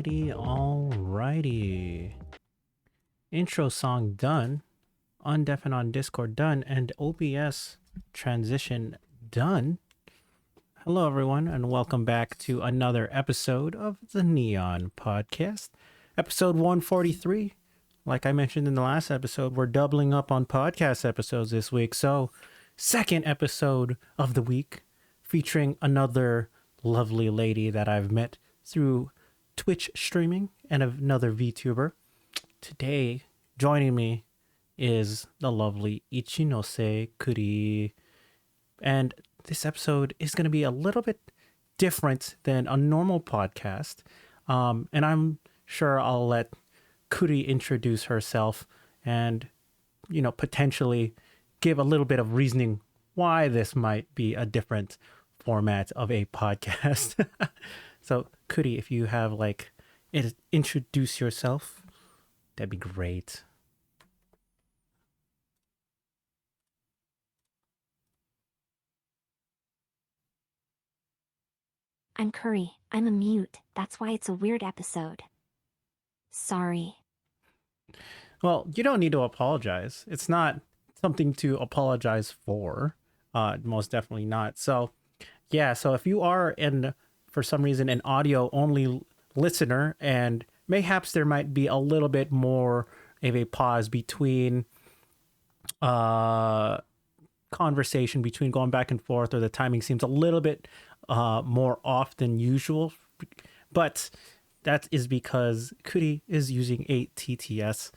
Alrighty. Intro song done. Undeafen on Discord done. And OBS transition done. Hello, everyone, and welcome back to another episode of the Neon Podcast. Episode 143. Like I mentioned in the last episode, we're doubling up on podcast episodes this week. So, second episode of the week featuring another lovely lady that I've met through Twitch streaming and another VTuber. Today, joining me is the lovely Ichinose Kuri. And this episode is going to be a little bit different than a normal podcast. And I'm sure I'll let Kuri introduce herself and, potentially give a little bit of reasoning why this might be a different format of a podcast. So, Kuri, if you have introduce yourself, that'd be great. I'm Kuri. I'm a mute. That's why it's a weird episode. Sorry. Well, you don't need to apologize. It's not something to apologize for. Most definitely not. So, yeah. So if you are for some reason, an audio only listener, and mayhaps there might be a little bit more of a pause between conversation, between going back and forth, or the timing seems a little bit more off than usual. But that is because Kuri is using a TTS,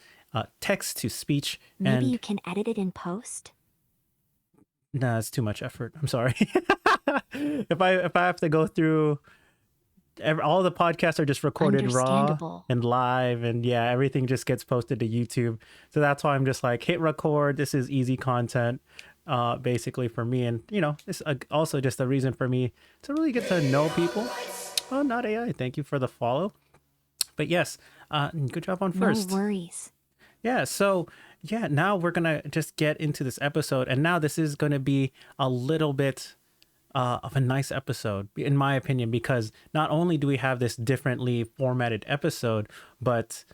text to speech. Maybe you can edit it in post? Nah, it's too much effort. I'm sorry. If I have to go through all the podcasts are just recorded raw and live, and yeah, everything just gets posted to YouTube. So that's why I'm just like, hit record. This is easy content, basically for me. And it's also just a reason for me to really get to know people. Oh, not AI. Thank you for the follow. But yes, good job on first. No worries. Yeah. So yeah, now we're gonna just get into this episode, and now this is gonna be a little bit of a nice episode, in my opinion, because not only do we have this differently formatted episode, but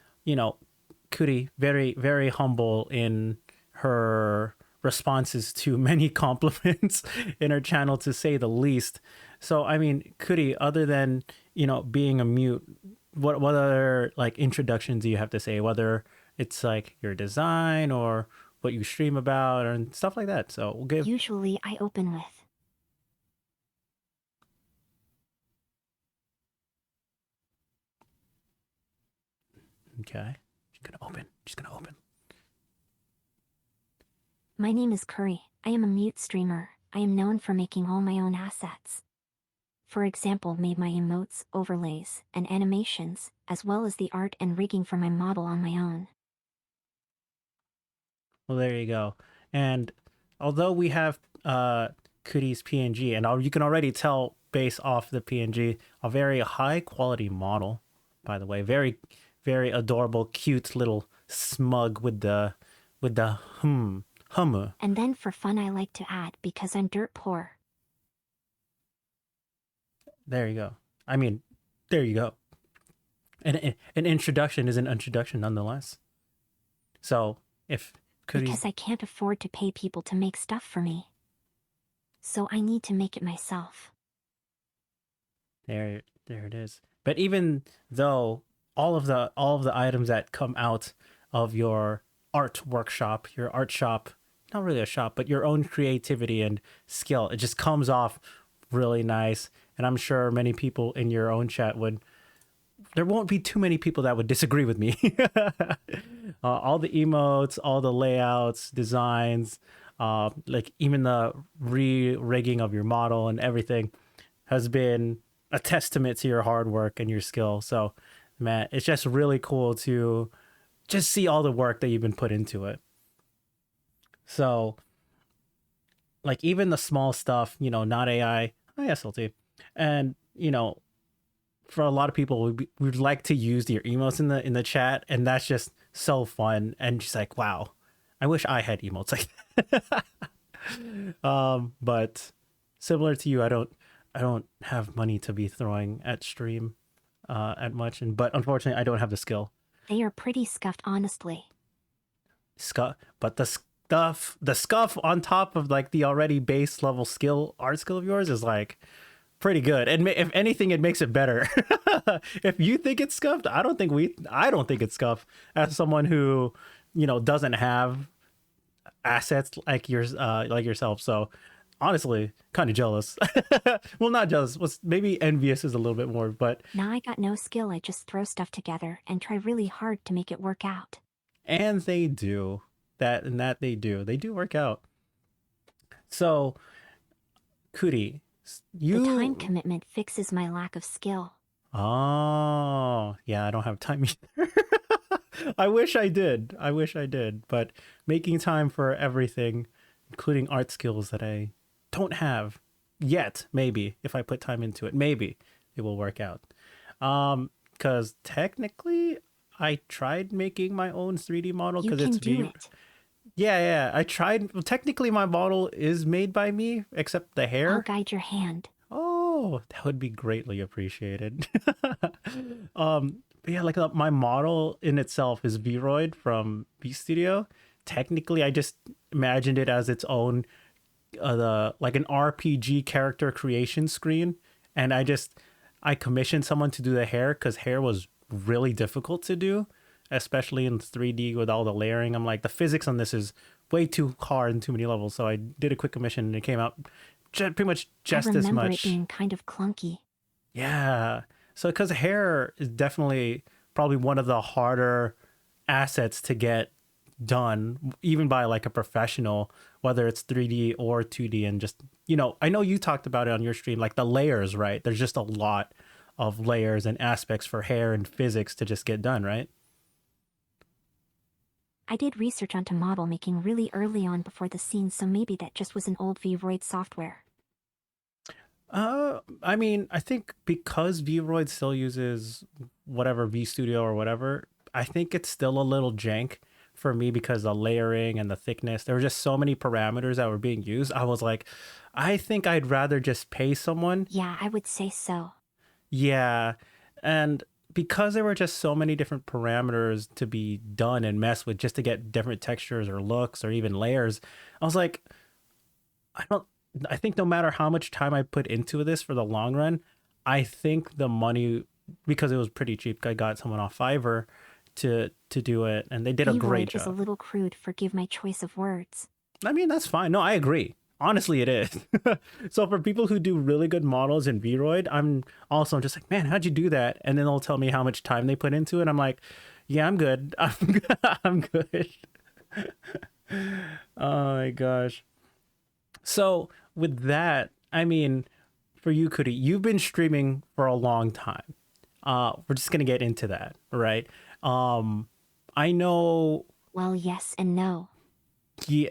Kuri, very, very humble in her responses to many compliments in her channel, to say the least. So I mean, Kuri, other than being a mute, what other introductions do you have to say, whether it's your design or what you stream about and stuff like that? So we'll give. Usually I open with, Okay. She's gonna open. my name is Kuri. I am a mute streamer. I am known for making all my own assets. For example, made my emotes, overlays, and animations, as well as the art and rigging for my model on my own. Well, there you go. And although we have Kuri's PNG, and you can already tell based off the PNG, a very high quality model, by the way, very, very adorable, cute little smug with the hummer. And then for fun, I like to add, because I'm dirt poor. There you go. I mean, there you go. And an introduction is an introduction nonetheless. So if Kuri... Because I can't afford to pay people to make stuff for me. So I need to make it myself. There it is. But even though all of the items that come out of your art workshop, your art shop, not really a shop, but your own creativity and skill, it just comes off really nice. And I'm sure many people in your own chat there won't be too many people that would disagree with me. All the emotes, all the layouts, designs, even the re-rigging of your model and everything has been a testament to your hard work and your skill. So, man, it's just really cool to just see all the work that you've been put into it. So, even the small stuff, not AI, ISLT. And, for a lot of people, we'd like to use your emotes in the chat, and that's just so fun. And just like, wow, I wish I had emotes like that. But similar to you, I don't have money to be throwing at stream. at much, and but unfortunately, I don't have the skill. They are pretty scuffed, honestly. Scuff, but the scuff on top of like the already base level art skill of yours is like pretty good. And if anything, it makes it better. If you think it's scuffed, I don't think it's scuffed. As someone who, doesn't have assets like yourself, so honestly, kind of jealous. Well, not jealous. Maybe envious is a little bit more, but Now I got no skill, I just throw stuff together and try really hard to make it work out. and they do that, and that they do work out. So, Kuri, The time you commitment fixes my lack of skill. Oh, yeah, I don't have time either. I wish I did. I wish I did. But making time for everything, including art skills that I don't have yet, maybe if I put time into it, maybe it will work out. Because technically, I tried making my own 3D model You because can it's do V. it. Yeah, yeah, I tried. Well, technically, my model is made by me, except the I'll hair. guide your hand. Oh, that would be greatly appreciated. But yeah, like my model in itself is Vroid from V Studio. Technically, I just imagined it as its own, the like an RPG character creation screen, and I commissioned someone to do the hair because hair was really difficult to do, especially in 3D with all the layering. I'm like, the physics on this is way too hard and too many levels, so I did a quick commission and it came out pretty much I just as remember it much. being kind of clunky. Yeah. So, because hair is definitely probably one of the harder assets to get done, even by like a professional, whether it's 3D or 2D. And just, I know you talked about it on your stream, like the layers, right? There's just a lot of layers and aspects for hair and physics to just get done, right? I did research onto model making really early on before the scene, so maybe that just was an old Vroid software. I mean, I think because Vroid still uses whatever V Studio or whatever, I think it's still a little jank for me because the layering and the thickness. There were just so many parameters that were being used. I was like, I think I'd rather just pay someone. Yeah, I would say so. Yeah, and because there were just so many different parameters to be done and mess with just to get different textures or looks or even layers, I was like, I don't. I think no matter how much time I put into this for the long run, I think the money, because it was pretty cheap. I got someone off Fiverr to do it, and they did a great Vroid is a job. little crude, forgive my choice of words. I mean, that's fine. No, I agree. Honestly, it is. So for people who do really good models in Vroid, I'm also just like, man, how'd you do that? And then they'll tell me how much time they put into it. I'm like, yeah, I'm good. I'm good. I'm good. Oh my gosh. So with that, I mean, for you, Kuri, you've been streaming for a long time. We're just gonna get into that, right? Um, I know. Well, yes and no. Yeah.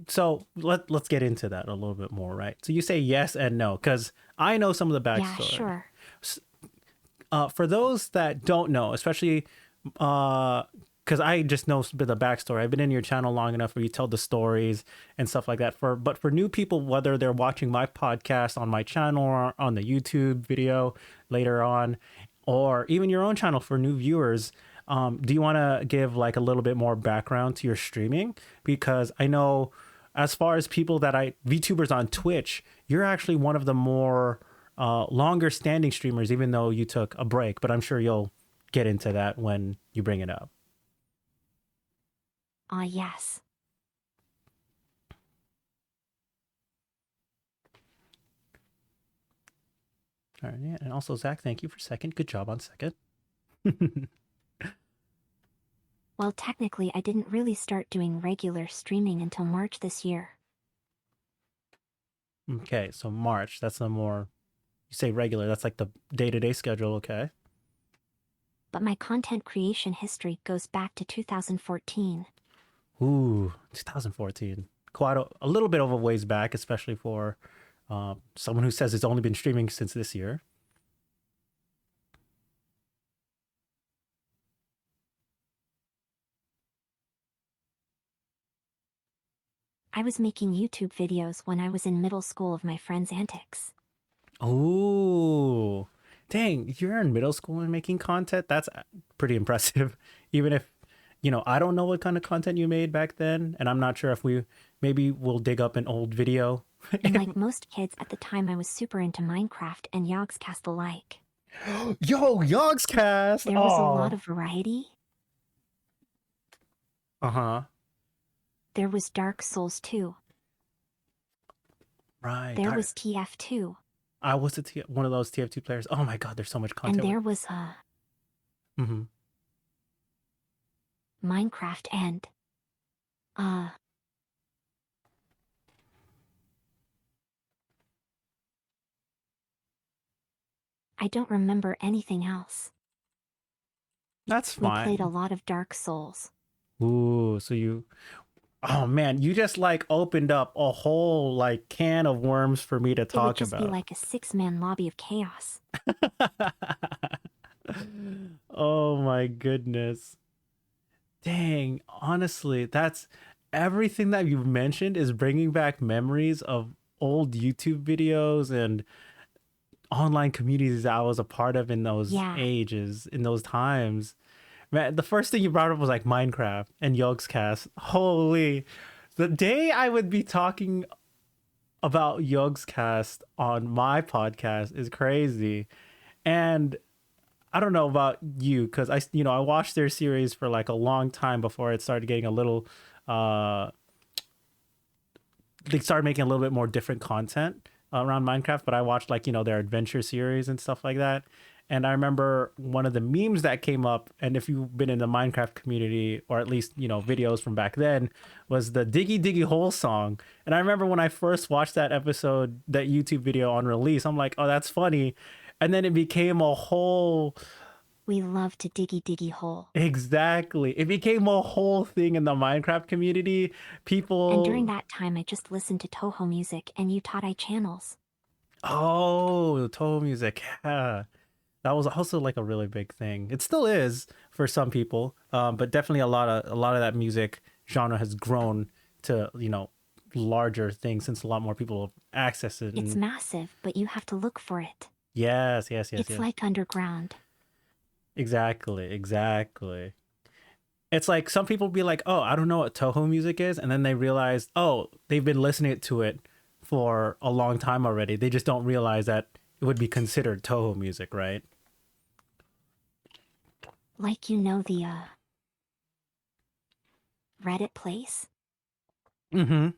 So let's get into that a little bit more, right? So you say yes and no, because I know some of the Yeah, backstory. sure. For those that don't know, especially because I just know a bit of the backstory. I've been in your channel long enough where you tell the stories and stuff like that. But for new people, whether they're watching my podcast on my channel or on the YouTube video later on, or even your own channel for new viewers, do you want to give like a little bit more background to your streaming? Because I know, as far as people that VTubers on Twitch, you're actually one of the more longer standing streamers, even though you took a break. But I'm sure you'll get into that when you bring it up. Ah, yes. All right, yeah. And also, Zach, thank you for second. Good job on second. Well, technically, I didn't really start doing regular streaming until March this year. Okay, so March, that's the more, you say regular, that's like the day-to-day schedule, okay? But my content creation history goes back to 2014. Ooh, 2014. Quite a little bit of a ways back, especially for someone who says it's only been streaming since this year. I was making YouTube videos when I was in middle school of my friends' antics. Oh, Dang, you're in middle school and making content. That's pretty impressive. Even if, I don't know what kind of content you made back then, and I'm not sure if maybe we'll dig up an old video. And like most kids at the time, I was super into Minecraft and Yogscast alike. Yo, Yogscast. There was a lot Oh. of variety. Uh-huh. There was Dark Souls 2. Right. There was TF2. I was one of those TF2 players. Oh my God, there's so much content. And there was Mm-hmm. Minecraft and I don't remember anything else. That's We fine. played a lot of Dark Souls. Ooh, oh man, you just like opened up a whole like can of worms for me to It would talk just about. be like a 6-man lobby of chaos. Oh my goodness. Dang, honestly, that's everything that you've mentioned is bringing back memories of old YouTube videos and online communities that I was a part of in those ages, in those times. Man, the first thing you brought up was like Minecraft and Yogscast. Holy, the day I would be talking about Yogscast on my podcast is crazy. And I don't know about you because I watched their series for like a long time before it started getting a little they started making a little bit more different content around Minecraft, but I watched like, their adventure series and stuff like that. And I remember one of the memes that came up, and if you've been in the Minecraft community, or at least, videos from back then, was the Diggy Diggy Hole song. And I remember when I first watched that episode, that YouTube video on release, I'm like, oh, that's funny. And then it became a whole We love to diggy diggy hole. Exactly. It became a whole thing in the Minecraft community. People. And during that time, I just listened to Toho music and Utah channels. Oh, Toho music. Yeah. That was also like a really big thing. It still is for some people, but definitely a lot of that music genre has grown to larger things since a lot more people access it. It's massive, but you have to look for it. Yes. It's like underground. Exactly. It's like some people be like, oh, I don't know what Toho music is. And then they realize, oh, they've been listening to it for a long time already. They just don't realize that it would be considered Toho music, right? Like the Reddit place? Mm-hmm.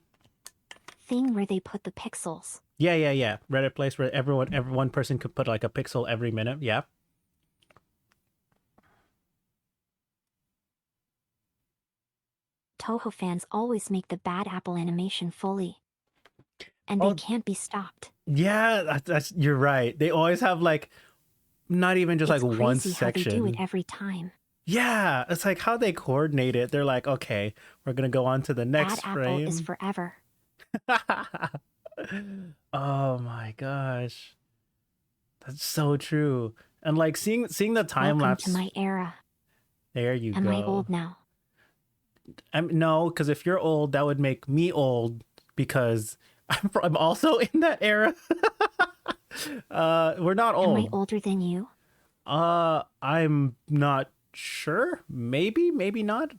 Thing where they put the pixels. Yeah. Reddit place where every one person could put like a pixel every minute. Yeah. Toho fans always make the bad apple animation fully. And they can't be stopped. Yeah, you're right. They always have like not even just like one section. How they do it every time. Yeah, it's like how they coordinate it. They're like, okay, we're gonna go on to the next bad frame. Apple is forever. Oh my gosh, that's so true. And like seeing the time lapse. Welcome to my era. There you go. Am I old now? No, because if you're old, that would make me old because I'm also in that era. We're not old. Am I older than you? I'm not sure. Maybe not.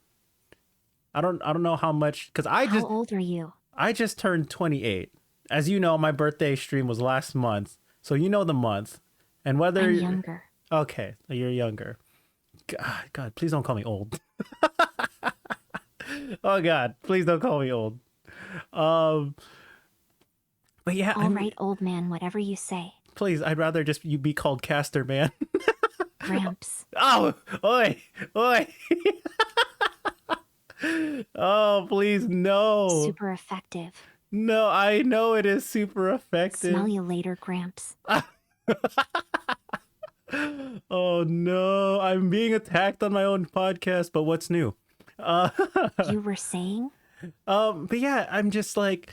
I don't know how much because How old are you? I just turned 28. As you know, my birthday stream was last month, so you know the month. And whether I'm younger. Okay, you're younger. God, please don't call me old. Oh God, please don't call me old. But yeah. All right, old man, whatever you say. Please, I'd rather just you be called Caster Man. Gramps. Oh, oi. Oh, please, no. Super effective. No, I know it is super effective. Smell you later, Gramps. Oh no, I'm being attacked on my own podcast, but what's new? You were saying? But yeah, I'm just like,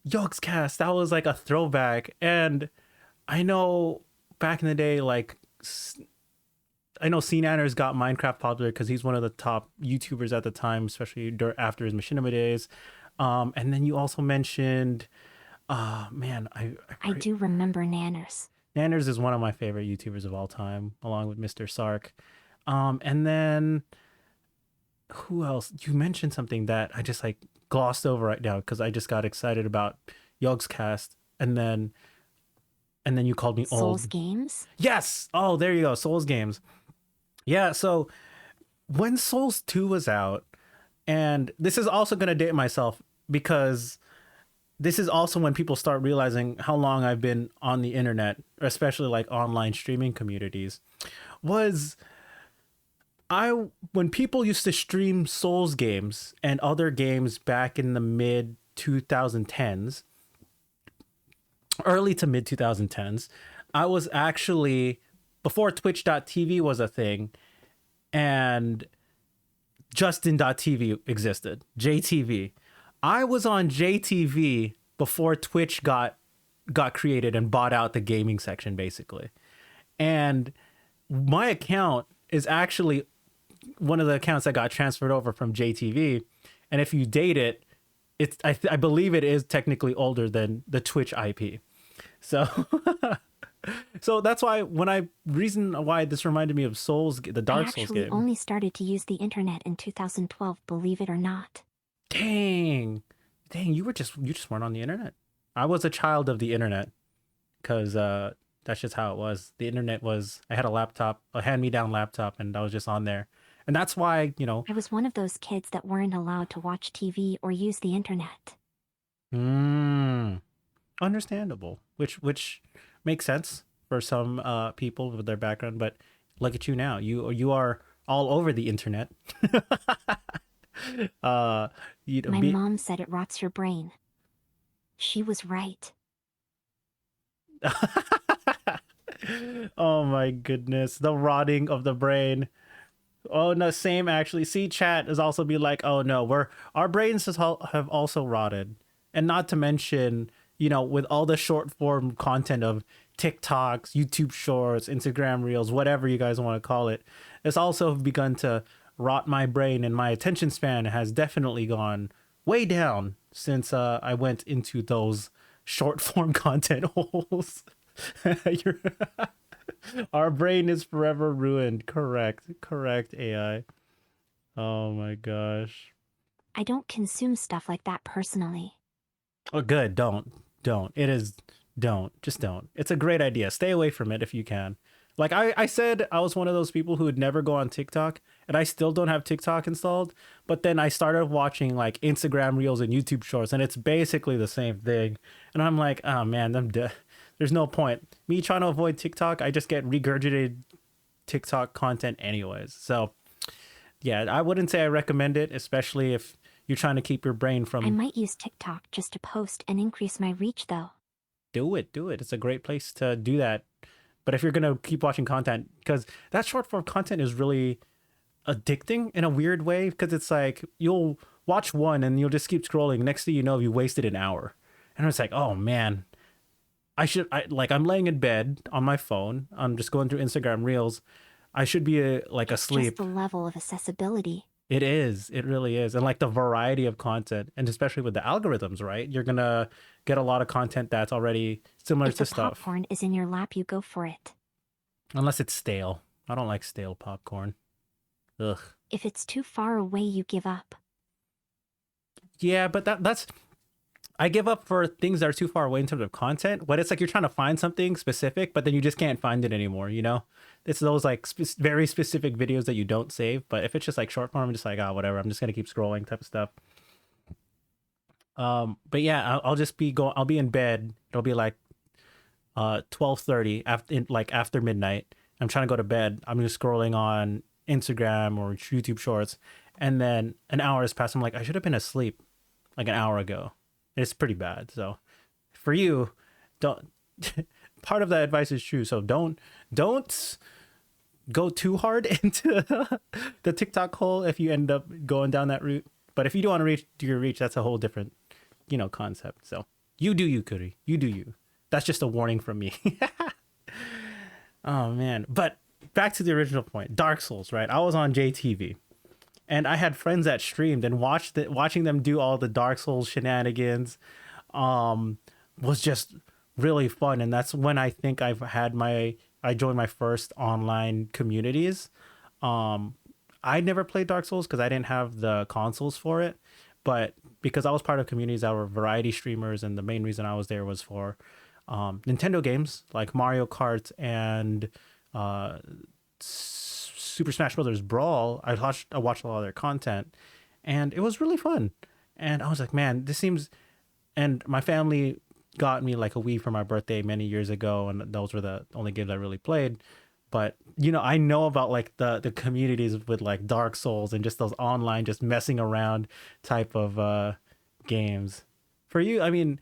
Yogscast, that was like a throwback. And I know back in the day, like, I know C-Nanners got Minecraft popular because he's one of the top YouTubers at the time, especially after his Machinima days. And then you also mentioned, man, I do remember Nanners. Nanders is one of my favorite YouTubers of all time, along with Mr. Sark. And then who else? You mentioned something that I just like glossed over right now because I just got excited about Yogg's cast, and then you called me Souls old. games? Yes. Oh, there you go. Souls games. Yeah. So when Souls 2 was out, and this is also gonna date myself because this is also when people start realizing how long I've been on the internet, especially like online streaming communities. Was I when people used to stream Souls games and other games back in the mid 2010s, early to mid 2010s, I was actually before twitch.tv was a thing and Justin.tv existed, JTV. I was on JTV before Twitch got created and bought out the gaming section basically. And my account is actually one of the accounts that got transferred over from JTV. And if you date it, I believe it is technically older than the Twitch IP. So so that's why reason why this reminded me of Souls, the I Dark Souls actually game. only started to use the internet in 2012, believe it or not. Dang, you just weren't on the internet. I was a child of the internet because that's just how it was. The internet was I had a laptop, a hand-me-down laptop, and I was just on there, and that's why I was one of those kids that weren't allowed to watch TV or use the internet. mm, understandable, which makes sense for some people with their background. But look at you now. You are all over the internet. uh, My mom said it rots your brain. She was right. Oh my goodness, the rotting of the brain. Oh no, same actually. See, chat is also be like, oh no, our brains have also rotted, and not to mention, with all the short form content of TikToks, YouTube Shorts, Instagram Reels, whatever you guys want to call it, it's also begun to rot my brain, and my attention span has definitely gone way down since I went into those short form content holes. You're Our brain is forever ruined. Correct, AI. Oh my gosh. I don't consume stuff like that personally. Oh, good. Don't. It is. Don't. Just don't. It's a great idea. Stay away from it if you can. Like I said, I was one of those people who would never go on TikTok, and I still don't have TikTok installed. But then I started watching like Instagram Reels and YouTube Shorts, and it's basically the same thing. And I'm like, oh man, there's no point. Me trying to avoid TikTok, I just get regurgitated TikTok content anyways. So yeah, I wouldn't say I recommend it, especially if you're trying to keep your brain I from. might use TikTok just to post and increase my reach though. Do it. It's a great place to do that. But if you're gonna keep watching content, because that short form content is really addicting in a weird way, because it's like you'll watch one and you'll just keep scrolling. Next thing you know, you wasted an hour, and it's like, oh man, I'm laying in bed on my phone. I'm just going through Instagram Reels. I should be like asleep. Just the level of accessibility. It is. It really is. And like the variety of content, and especially with the algorithms, right? You're going to get a lot of content that's already similar If to the stuff. popcorn is in your lap, you go for it. Unless it's stale. I don't like stale popcorn. Ugh. If it's too far away, you give up. Yeah, but that's I give up for things that are too far away in terms of content. But it's like you're trying to find something specific, but then you just can't find it anymore, you know? It's those like very specific videos that you don't save. But if it's just like short form, I'm just like, whatever. I'm just going to keep scrolling type of stuff. But yeah, I'll just be I'll be in bed. It'll be like 12:30 after midnight. I'm trying to go to bed. I'm just scrolling on Instagram or YouTube Shorts, and then an hour has passed. I'm like, I should have been asleep like an hour ago. It's pretty bad. So for you, don't. Part of that advice is true. So don't go too hard into the TikTok hole if you end up going down that route. But if you do want to do your reach, that's a whole different, concept. So you do you, Kuri. You do you. That's just a warning from me. Oh man. But back to the original point, Dark Souls, right? I was on JTV. And I had friends that streamed, and watching them do all the Dark Souls shenanigans was just really fun, and that's when I think I joined my first online communities. Um, I never played Dark Souls because I didn't have the consoles for it, but because I was part of communities that were variety streamers, and the main reason I was there was for Nintendo games like Mario Kart and uh, Super Smash Brothers Brawl. I watched a lot of their content, and it was really fun. And I was like, man, this seems. And my family got me like a Wii for my birthday many years ago, and those were the only games I really played. But I know about like the communities with like Dark Souls and just those online just messing around type of games. For you, I mean,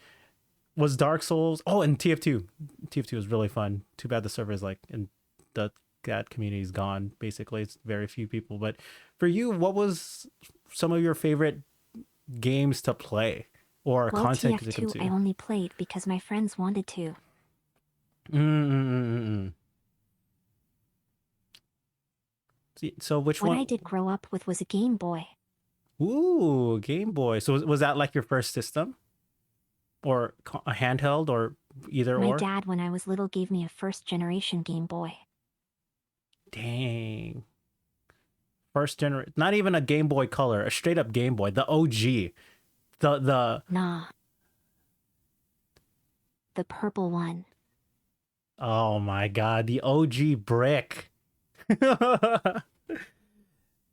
was Dark Souls? Oh, and TF2. TF2 was really fun. Too bad the server is like and the that community is gone. Basically, it's very few people. But for you, what was some of your favorite games to play or Well, content to TF2 I consume? only played because my friends wanted to. Mm-mm-mm-mm. So which What I one? did grow up with was a Game Boy. Ooh, Game Boy. So was that like your first system or a handheld or either My or? dad, when I was little, gave me a first generation Game Boy. Dang. First generation, not even a Game Boy Color, a straight up Game Boy, the OG. The Nah, the purple one. Oh my god, the OG brick.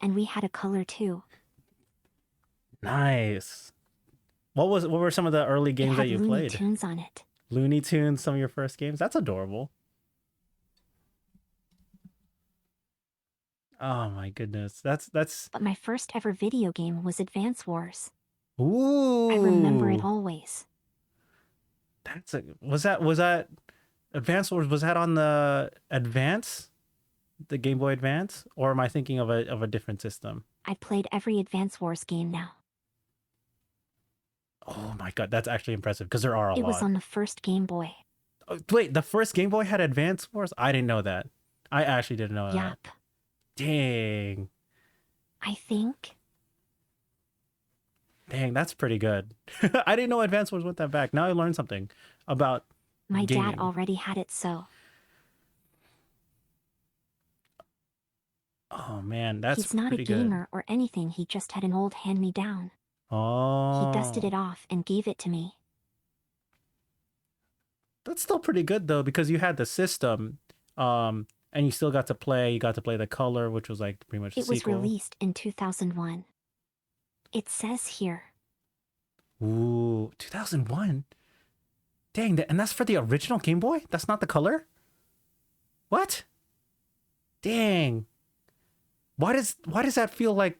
And we had a color too. Nice. What were some of the early It games that had you Looney played? Tunes on it. Looney Tunes, some of your first games? That's adorable. Oh my goodness. That's But my first ever video game was Advance Wars. I remember it Ooh. always. That's a was that Advance Wars, was that on the Advance? The Game Boy Advance? Or am I thinking of a different system? I played every Advance Wars game now. Oh my god, that's actually impressive because there are a It was lot. on the first Game Boy. Oh, wait, the first Game Boy had Advance Wars? I didn't know that. I actually didn't know that. Yup. Dang. I think Dang, that's pretty good. I didn't know Advance Wars went that back. Now I learned something about my dad gaming. already had it, so Oh man, that's he's not a pretty good. gamer or anything, he just had an old hand-me-down. He dusted Oh. it off and gave it to me. That's still pretty good though because you had the system and you still got to play the color, which was like pretty much the It was sequel. released in 2001. It says here. Ooh, 2001. Dang, and that's for the original Game Boy? That's not the color? What? Dang. Why does that feel like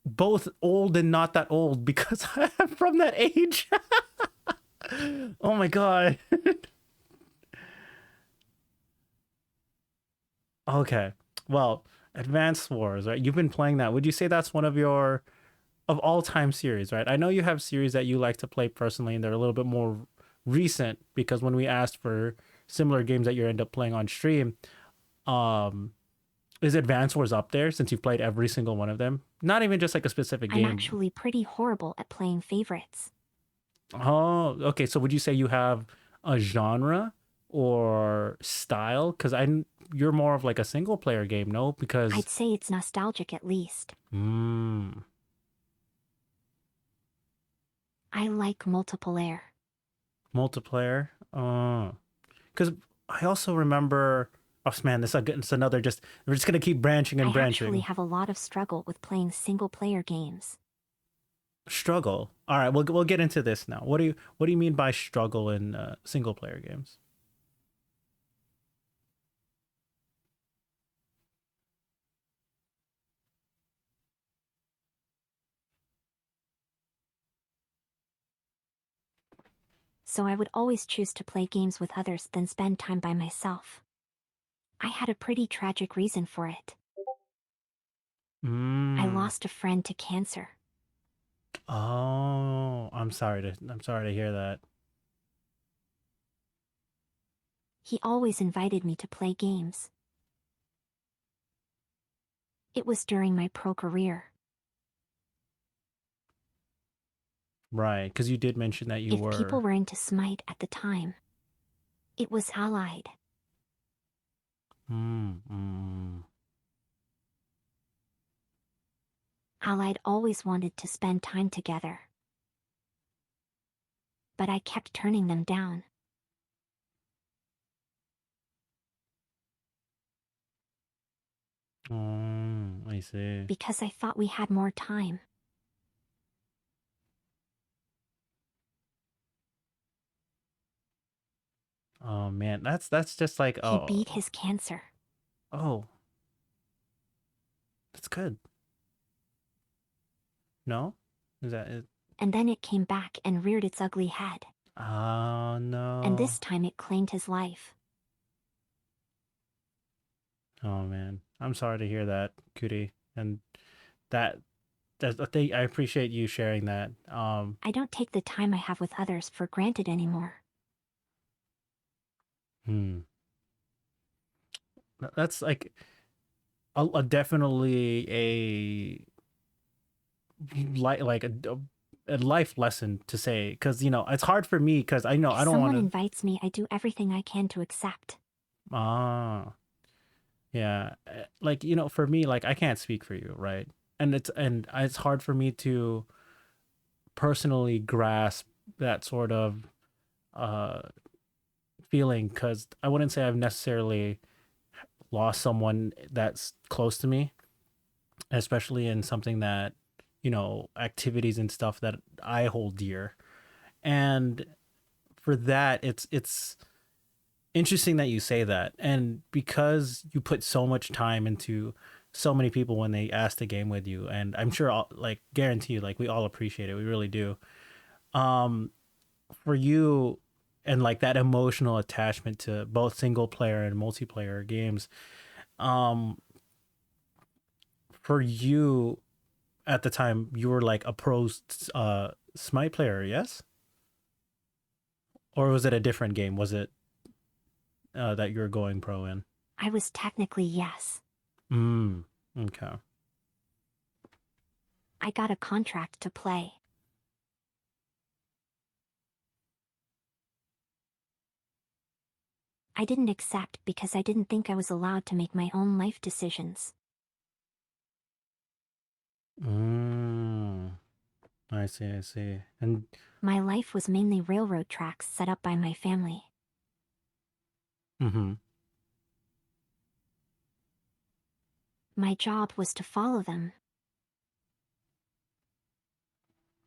both old and not that old because I'm from that age? Oh my god. Okay. Well, Advanced Wars, right? You've been playing that. Would you say that's one of your of all time series, right? I know you have series that you like to play personally and they're a little bit more recent because when we asked for similar games that you end up playing on stream, um is Advance Wars up there since you've played every single one of them? Not even just like a specific I'm game. actually pretty horrible at playing favorites. Oh, okay. So would you say you have a genre or style? Because you're more of like a single player game, no? Because I'd say it's nostalgic at least. mm, I like multiplayer. multiplayer. Because I also remember. Oh man, it's another. Just we're just gonna keep branching I and actually branching. have a lot of struggle with playing single-player games. Struggle. All right, we'll get into this now. What do you mean by struggle in single player games? So I would always choose to play games with others than spend time by myself. I had a pretty tragic reason for it. I Mm. lost a friend to cancer. Oh, I'm sorry to hear that. He always invited me to play games. It was during my pro career. Right, because you did mention that you If people were. were into Smite at the time, it was Allied. Mm, mm, Allied always wanted to spend time together, but I kept turning them down I see. because I thought we had more time. Oh man, that's just like He beat his cancer, oh, that's good. No, is that it? and then it came back and reared its ugly head, Oh and no. this time it claimed his life. Oh man, I'm sorry to hear that, Kuri, and that that's I think I appreciate you sharing that. I don't take the time I have with others for granted anymore. Hmm. That's like a definitely a a life lesson to say because it's hard for me because I know If I don't want someone to. invites me, I do everything I can to accept. Ah, yeah, like for me, like I can't speak for you, right? And it's hard for me to personally grasp that sort of uh feeling because I wouldn't say I've necessarily lost someone that's close to me, especially in something that activities and stuff that I hold dear. And for that, it's interesting that you say that. And because you put so much time into so many people when they ask to game with you, and I'm sure like guarantee you, like we all appreciate it, we really do. Um, for you and like that emotional attachment to both single player and multiplayer games, um, for you at the time you were like a pro Smite player, yes? Or was it a different game? Was it that you were going pro in? I was technically yes. Mm, okay. I got a contract to play. I didn't accept because I didn't think I was allowed to make my own life decisions. Mm, I see, I see. And My life was mainly railroad tracks set up by my family. mm-hmm, My job was to follow them.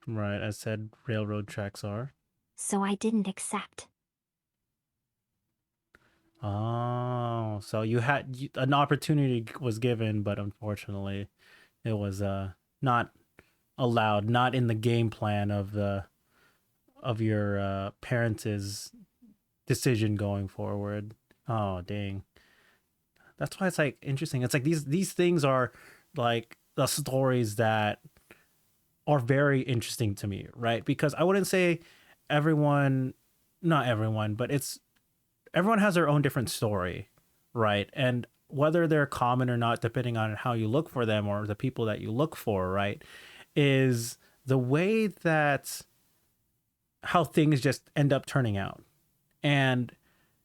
right, as said railroad tracks are. So I didn't accept. Oh, so you had an opportunity was given, but unfortunately it was not allowed, not in the game plan of your parents' decision going forward. Oh, dang. That's why it's like interesting. It's like these things are like the stories that are very interesting to me, right? Because I wouldn't say everyone, not everyone, but it's everyone has their own different story, right? And whether they're common or not, depending on how you look for them or the people that you look for, right, is the way that how things just end up turning out. And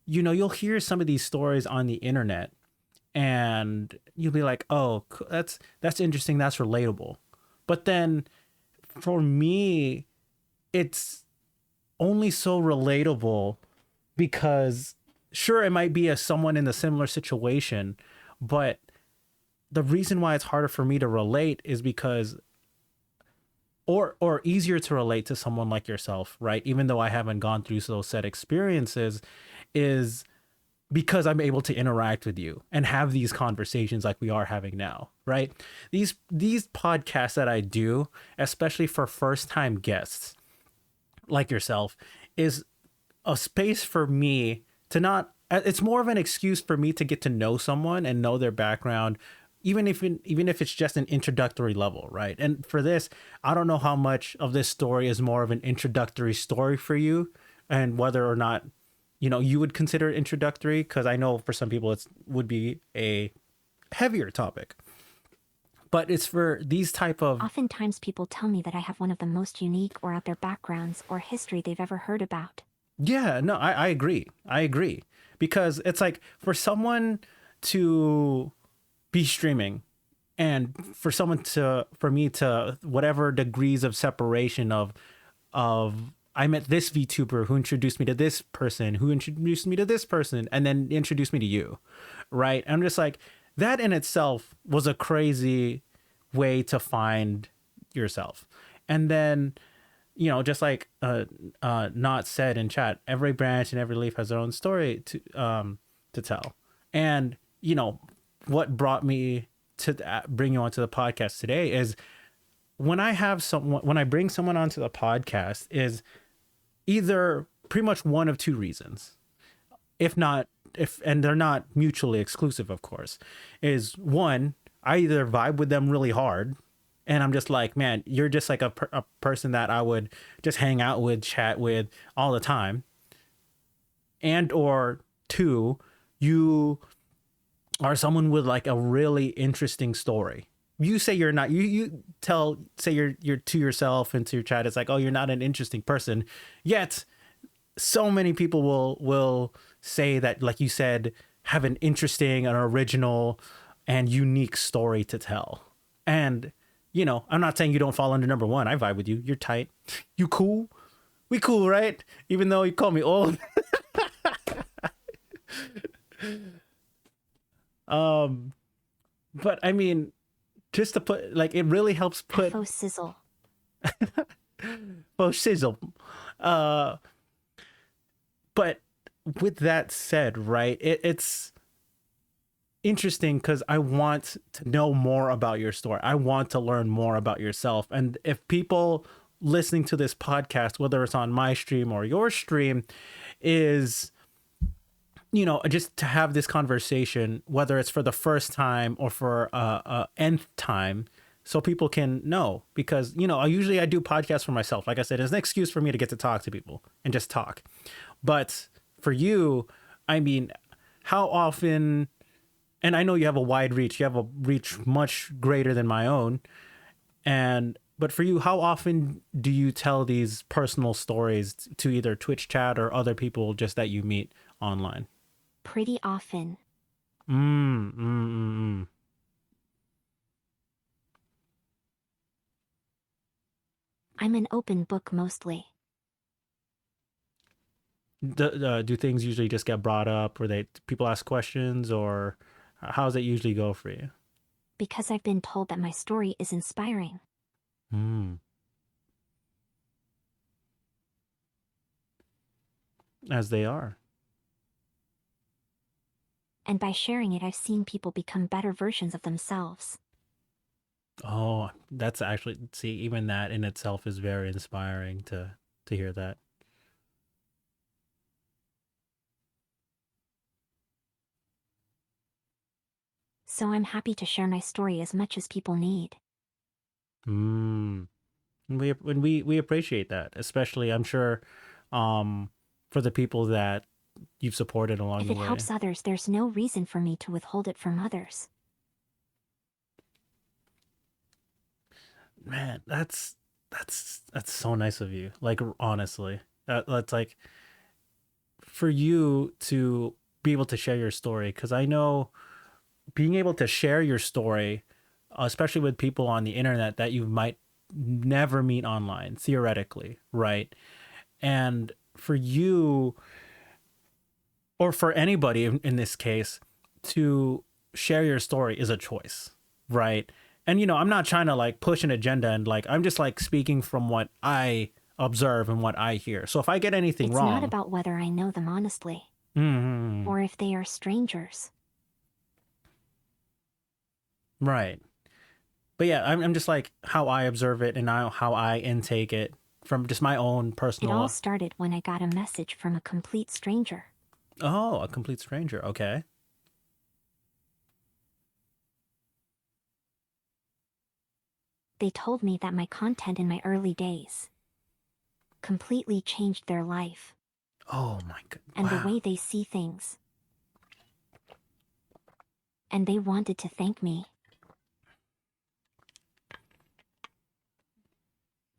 you'll hear some of these stories on the internet and you'll be like, "Oh, that's interesting, that's relatable." But then for me, it's only so relatable because sure it might be a someone in a similar situation, but the reason why it's harder for me to relate is because or easier to relate to someone like yourself, right? Even though I haven't gone through those set experiences, is because I'm able to interact with you and have these conversations like we are having now, right? These podcasts that I do, especially for first time guests like yourself, is a space for me to not it's more of an excuse for me to get to know someone and know their background even if it's just an introductory level, right? And for this, I don't know how much of this story is more of an introductory story for you and whether or not you would consider it introductory because I know for some people it's would be a heavier topic. But it's for these type of, Oftentimes people tell me that I have one of the most unique or out there backgrounds or history they've ever heard about. yeah, no, I agree. I agree. Because it's like for someone to be streaming and for me to whatever degrees of separation of I met this VTuber who introduced me to this person, who introduced me to this person, and then introduced me to you, right? I'm just like, that in itself was a crazy way to find yourself. And then, just like not said in chat, every branch and every leaf has their own story to tell. And what brought me to bring you onto the podcast today is when I bring someone onto the podcast is either pretty much one of two reasons, if not if and they're not mutually exclusive, of course. Is one, I either vibe with them really hard and I'm just like, man, you're just like a person that I would just hang out with, chat with all the time. And or two, you are someone with like a really interesting story. You say you're not, say you're to yourself and to your chat, it's like, oh, you're not an interesting person. Yet so many people will say that, like you said, have an interesting, an original and unique story to tell. And I'm not saying you don't fall under number one. I vibe with you. You're tight. You cool. We cool, right? Even though you call me old. But I mean, just to put, like, it really helps put Faux sizzle. sizzle. But with that said, right, it's interesting because I want to know more about your story. I want to learn more about yourself. And if people listening to this podcast, whether it's on my stream or your stream, is just to have this conversation, whether it's for the first time or for nth time, so people can know. Because I do podcasts for myself. Like I said, it's an excuse for me to get to talk to people and just talk. But for you, I mean, how often, and I know you have a wide reach, you have a reach much greater than my own, but for you, how often do you tell these personal stories to either Twitch chat or other people just that you meet online? Pretty often. Mm. I'm an open book mostly. Do things usually just get brought up, or people ask questions, or how does it usually go for you? Because I've been told that my story is inspiring. As they are. And by sharing it, I've seen people become better versions of themselves. Oh, that's actually, see, even that in itself is very inspiring to hear that. So I'm happy to share my story as much as people need. We appreciate that, especially I'm sure for the people that you've supported along If the it way. helps others, there's no reason for me to withhold it from others. Man, that's so nice of you. Like, honestly, that's like, for you to be able to share your story, because I know being able to share your story, especially with people on the internet that you might never meet online, theoretically, right? And for you, or for anybody in this case, to share your story is a choice, right? And I'm not trying to like push an agenda, and like I'm just like speaking from what I observe and what I hear. So if I get anything wrong, it's not about whether I know them honestly, or if they are strangers. Right. But yeah, I'm just like how I observe it and how I intake it from just my own personal. It all started when I got a message from a complete stranger. Oh, a complete stranger. Okay. They told me that my content in my early days completely changed their life. Oh my god. And wow. the way they see things. And they wanted to thank me.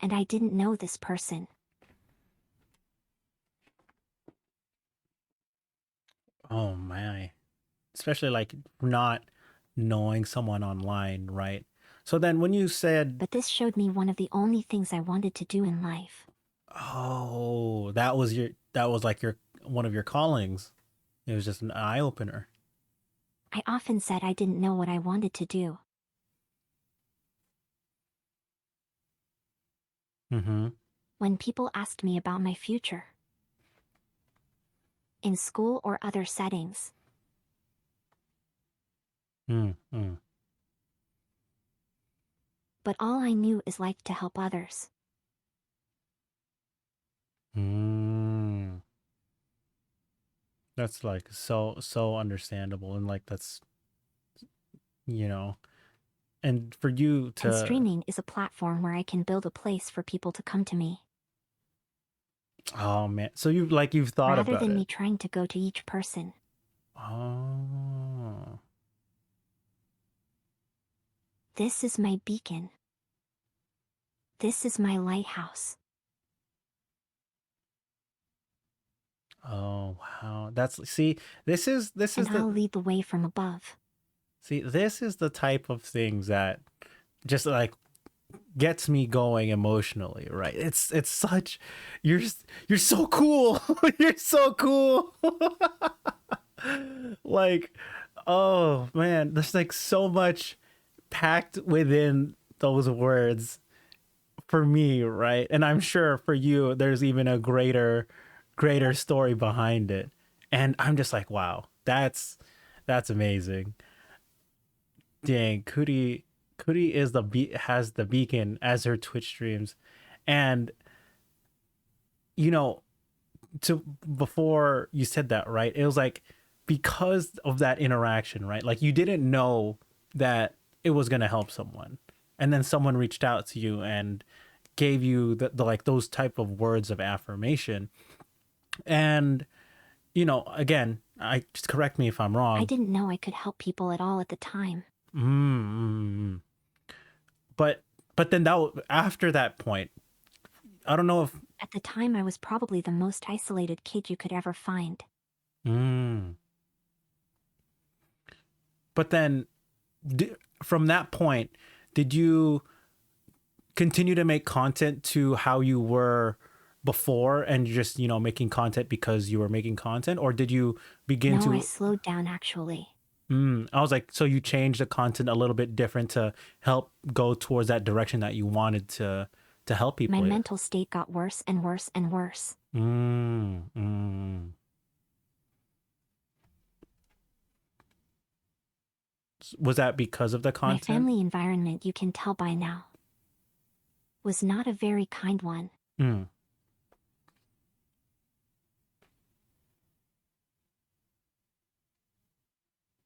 and I didn't know this person. Oh my. Especially like not knowing someone online, right? So then when you said, But this showed me one of the only things I wanted to do in life. "Oh, that was like your one of your callings." It was just an eye opener. I often said I didn't know what I wanted to do. Mhm. When people asked me about my future, in school or other settings, Mm. Mm. but all I knew is like to help others. Mm. That's like so understandable, and like that's, you know, and for you And to, streaming is a platform where I can build a place for people to come to me, oh man. So you've thought rather about than me it. trying to go to each person. Oh. This is my beacon. This is my lighthouse. Oh wow. That's see, this is And the I'll lead the way from above. see, this is the type of things that just like gets me going emotionally, right? It's such you're you're so cool. You're so cool. Like, oh man, there's like so much packed within those words for me, right? And I'm sure for you there's even a greater story behind it. And I'm just like, wow, that's amazing. Dang, Kuri is has the beacon as her Twitch streams. And you know, to before you said that, right? It was like because of that interaction, right? Like you didn't know that it was going to help someone. And then someone reached out to you and gave you the like those type of words of affirmation. And again, I just correct me if I'm I wrong. didn't know I could help people at all at the time. Mm-hmm. But then after that point, I don't know if At the time, I was probably the most isolated kid you could ever find. mm, but then from that point, did you continue to make content to how you were before and just, making content because you were making content, or did you begin No, I to slowed down actually. I was like, so you changed the content a little bit different to help go towards that direction that you wanted to help My people with. mental state got worse and worse and worse. Mm. Was that because of the My content? family environment, you can tell by now, was not a very kind one. Mm.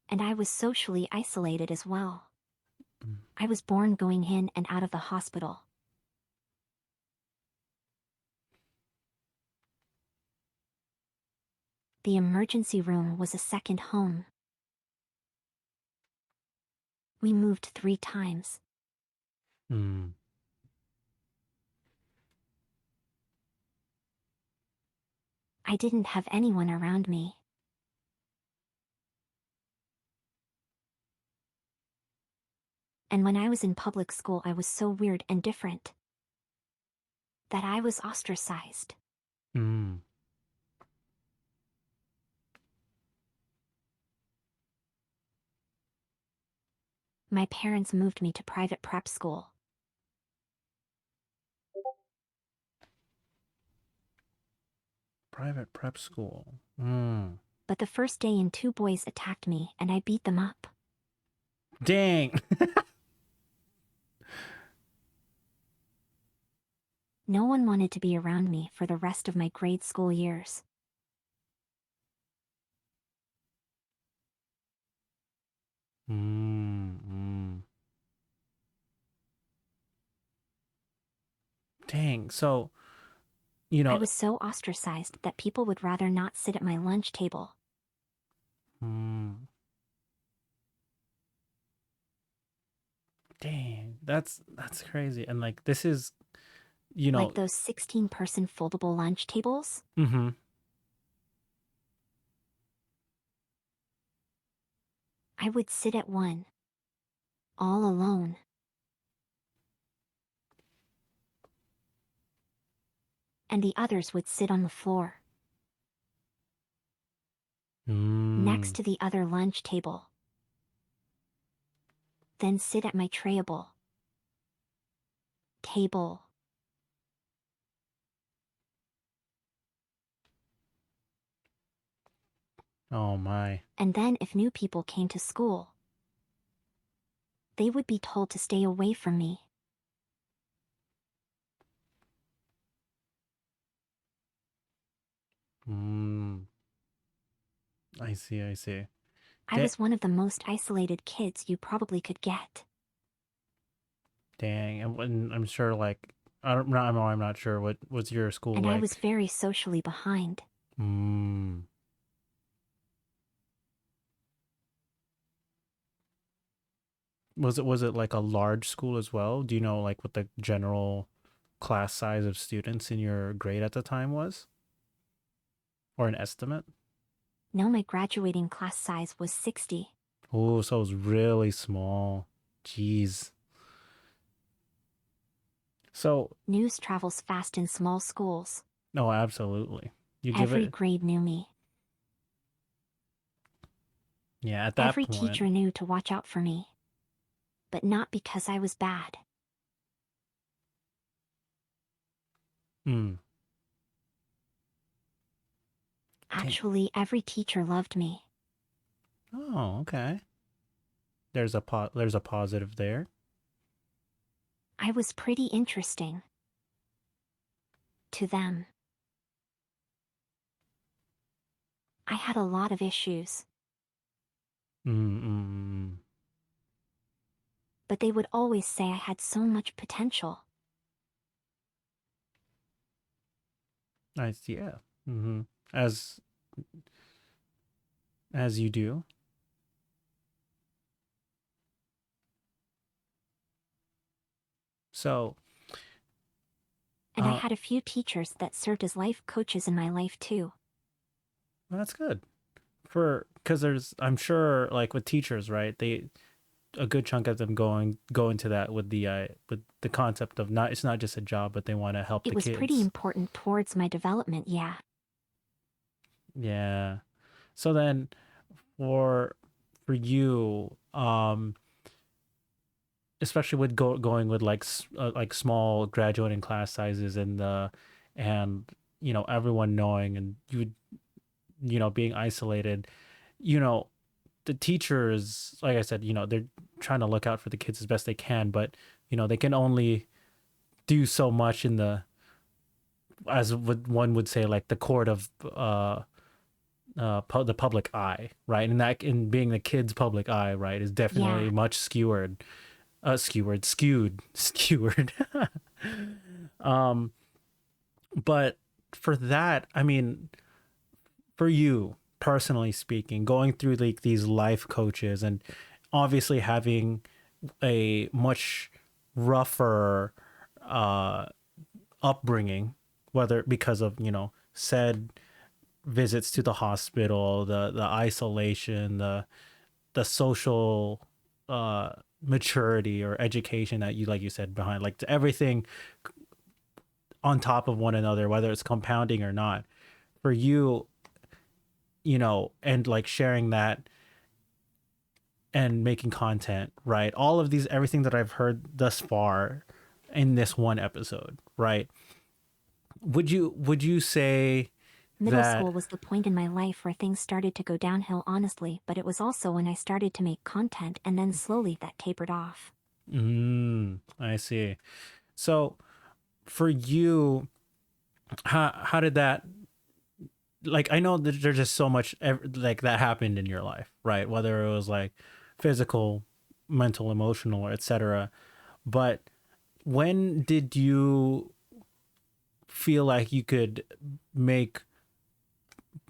And I was socially isolated as well. Mm. I was born going in and out of the hospital. The emergency room was a second home. We moved 3 times. Mm. I didn't have anyone around me. And when I was in public school, I was so weird and different that I was ostracized. Mm. My parents moved me to private prep school. Private prep school. Mm. But the first day in, 2 boys attacked me and I beat them up. Dang. No one wanted to be around me for the rest of my grade school years. Mm. Dang. So, you I know, was so ostracized that people would rather not sit at my lunch table. mm, dang, that's crazy. And like this is you Like know, those 16-person foldable lunch tables? mm-hmm. I would sit at one, all alone. And the others would sit on the floor, next Mm. to the other lunch table. Then sit at my trayable table. Oh my. And then if new people came to school, they would be told to stay away from me. Mm. I see, I see. I Da- was one of the most isolated kids you probably could get. dang. And I'm sure like I'm not sure what was your school And I was like. very socially behind. Mm. Was it like a large school as well? Do you know like what the general class size of students in your grade at the time was? Or an estimate? No, my graduating class size was 60. Oh, so it was really small. Jeez. So, News travels fast in small schools. no, absolutely. You give Every it, grade knew me. yeah, at that Every point. teacher knew to watch out for me. But not because I was bad. Mm. ta- Actually, every teacher loved me. Oh, okay. There's a positive there. I was pretty interesting to them. I had a lot of issues, Mm, mm, mm. but they would always say I had so much potential. Nice, yeah. Mm-hmm. As as you do. So, And I had a few teachers that served as life coaches in my life too. that's good. For because there's I'm sure like with teachers, right? They a good chunk of them go into that with the concept of not it's not just a job, but they want to help It the was pretty kids. important towards my development, yeah. Yeah. So then for you, especially with going with like small graduating class sizes and the and everyone knowing and being isolated, you know the teachers, like I said, they're trying to look out for the kids as best they can, but they can only do so much in the as one would say like the court of the public eye, right? And that in being the kid's public eye, right, is Yeah, definitely much skewered. um, but for that, I mean, for you personally speaking, going through like these life coaches and obviously having a much rougher uh upbringing, whether because of said visits to the hospital, the isolation, the social maturity or education that you like you said behind like everything on top of one another, whether it's compounding or not. For you, and like sharing that and making content, right? All of these, everything that I've heard thus far in this one episode, right? Would you say middle that school was the point in my life where things started to go downhill, honestly, but it was also when I started to make content and then slowly that tapered off. I see. So for you, how did that like I know that there's just so much like that happened in your life, right? Whether it was like physical, mental, emotional, or etc. But when did you feel like you could make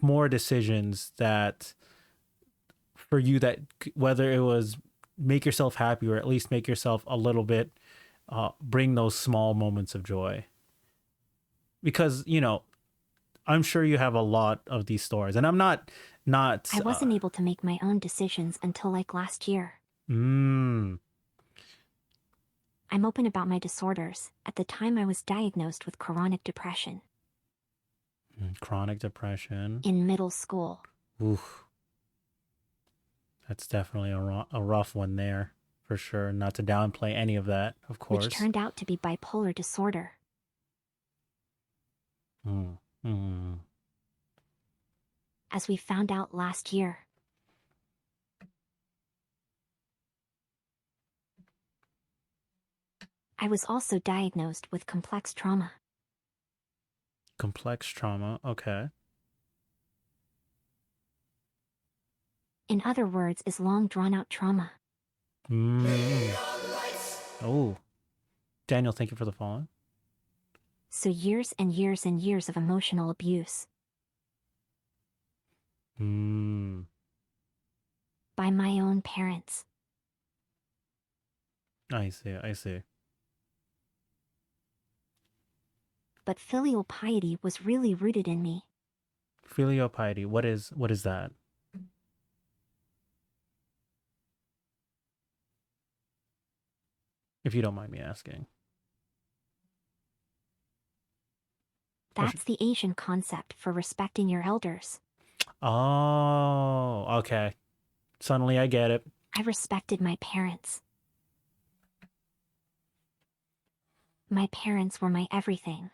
more decisions that for you that whether it was make yourself happy or at least make yourself a little bit bring those small moments of joy? because I'm sure you have a lot of these stories, and I'm not I wasn't able to make my own decisions until like last year. mm, I'm open about my disorders. At the time, I was diagnosed with chronic depression chronic depression. in middle school. Oof, that's definitely a rough one there for sure. Not to downplay any of that, of Which course. turned out to be bipolar disorder. Mm, mm, As we found out last year. I was also diagnosed with complex trauma. complex trauma. Okay. In other words, is long drawn out trauma. Mm. Oh, Daniel, thank you for the follow. So years and years and years of emotional abuse Mm. by my own parents. I see. I see. But filial piety was really rooted in me. Filial piety. What is that? If you don't mind me asking. That's the Asian concept for respecting your elders. Oh, okay. Suddenly I get it. I respected my parents. My parents were my everything.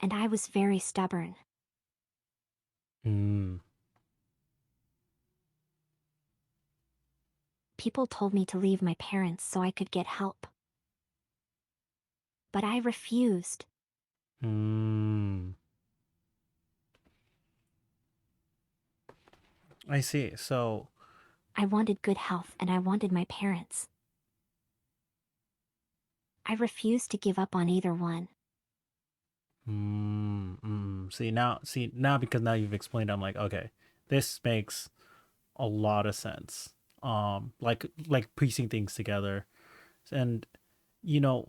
And I was very stubborn. Mm. People told me to leave my parents so I could get help. But I refused. Mm. I see. So, I wanted good health and I wanted my parents. I refused to give up on either one. see now because now you've explained, I'm like, okay, this makes a lot of sense. Like piecing things together, and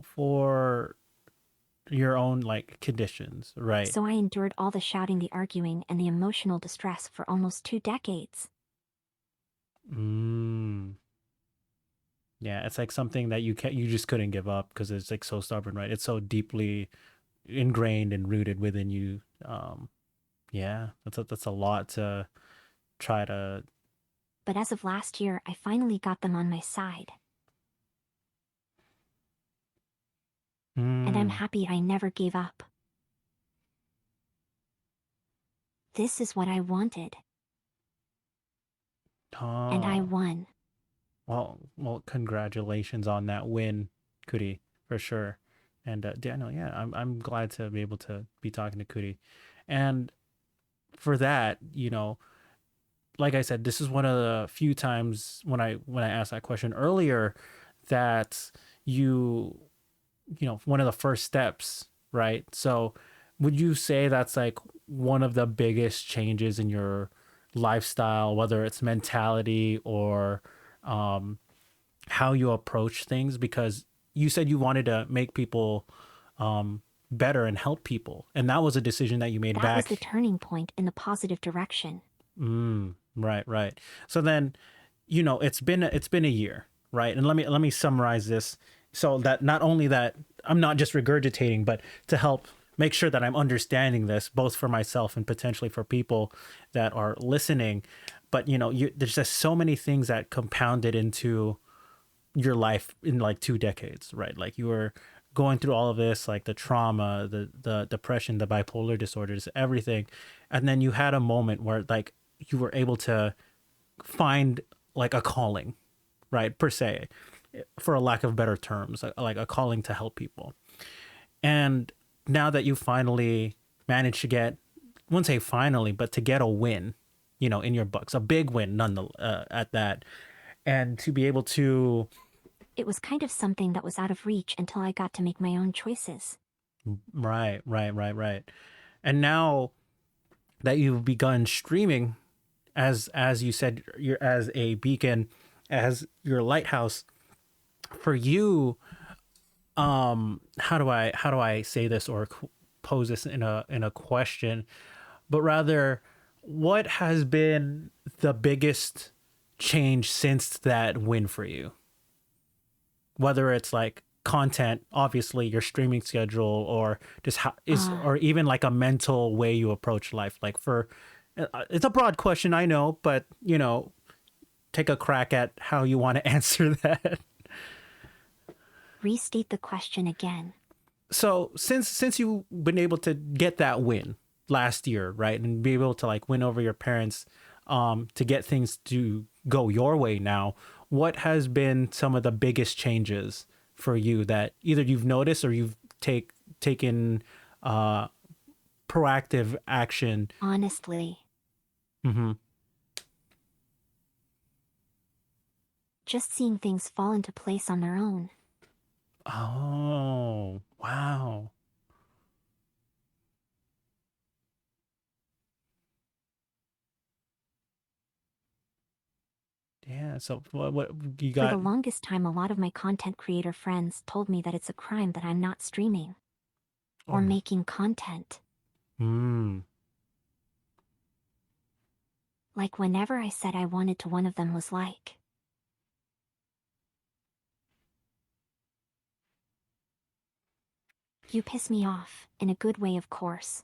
for your own like conditions, right? So I endured all the shouting, the arguing, and the emotional distress for almost 2 decades. Mm. Yeah, it's like something that you just couldn't give up because it's like so stubborn, right? It's so deeply ingrained and rooted within you. Yeah, that's a lot to try to. But as of last year, I finally got them on my side. And I'm Mm. happy I never gave up. This is what I wanted. And I Oh, won. well, congratulations on that win, Kuri, for sure. And Daniel, yeah, I'm glad to be able to be talking to Kuri, and for that, like I said, this is one of the few times when I asked that question earlier that you one of the first steps, right? So would you say that's like one of the biggest changes in your lifestyle, whether it's mentality or um, how you approach things? Because you said you wanted to make people better and help people, and that was a decision that you made That was the back. turning point in the positive direction. Right, right. So then, it's been a year, right? And let me summarize this so that not only that I'm not just regurgitating, but to help make sure that I'm understanding this both for myself and potentially for people that are listening. But there's just so many things that compounded into your life in like 2 decades, right? Like you were going through all of this, like the trauma, the depression, the bipolar disorders, everything, and then you had a moment where like you were able to find like a calling, right, per se, for a lack of better terms, like a calling to help people. And now that you finally managed to get, I wouldn't say finally, but to get a win, in your books, a big win none at that, and to be able to. It was kind of something that was out of reach until I got to make my own choices. Right, right, right, right. And now that you've begun streaming, as you said, you're as a beacon, as your lighthouse, for you, how do I say this or pose this in a question, but rather, what has been the biggest change since that win for you? Whether it's like content, obviously your streaming schedule, or just how is, Uh, or even like a mental way you approach life. Like for, it's a broad question, I know, but take a crack at how you want to answer that. Restate the question again. So since you've been able to get that win last year, right, and be able to like win over your parents, to get things to go your way now, what has been some of the biggest changes for you that either you've noticed or you've taken uh proactive action? Honestly, Mm-hmm. just seeing things fall into place on their own. Oh, wow. Yeah, so what you For the got? longest time, a lot of my content creator friends told me that it's a crime that I'm not streaming or Oh, making content. mm, Like whenever I said I wanted to, one of them was like, "You piss me off," in a good way, of course.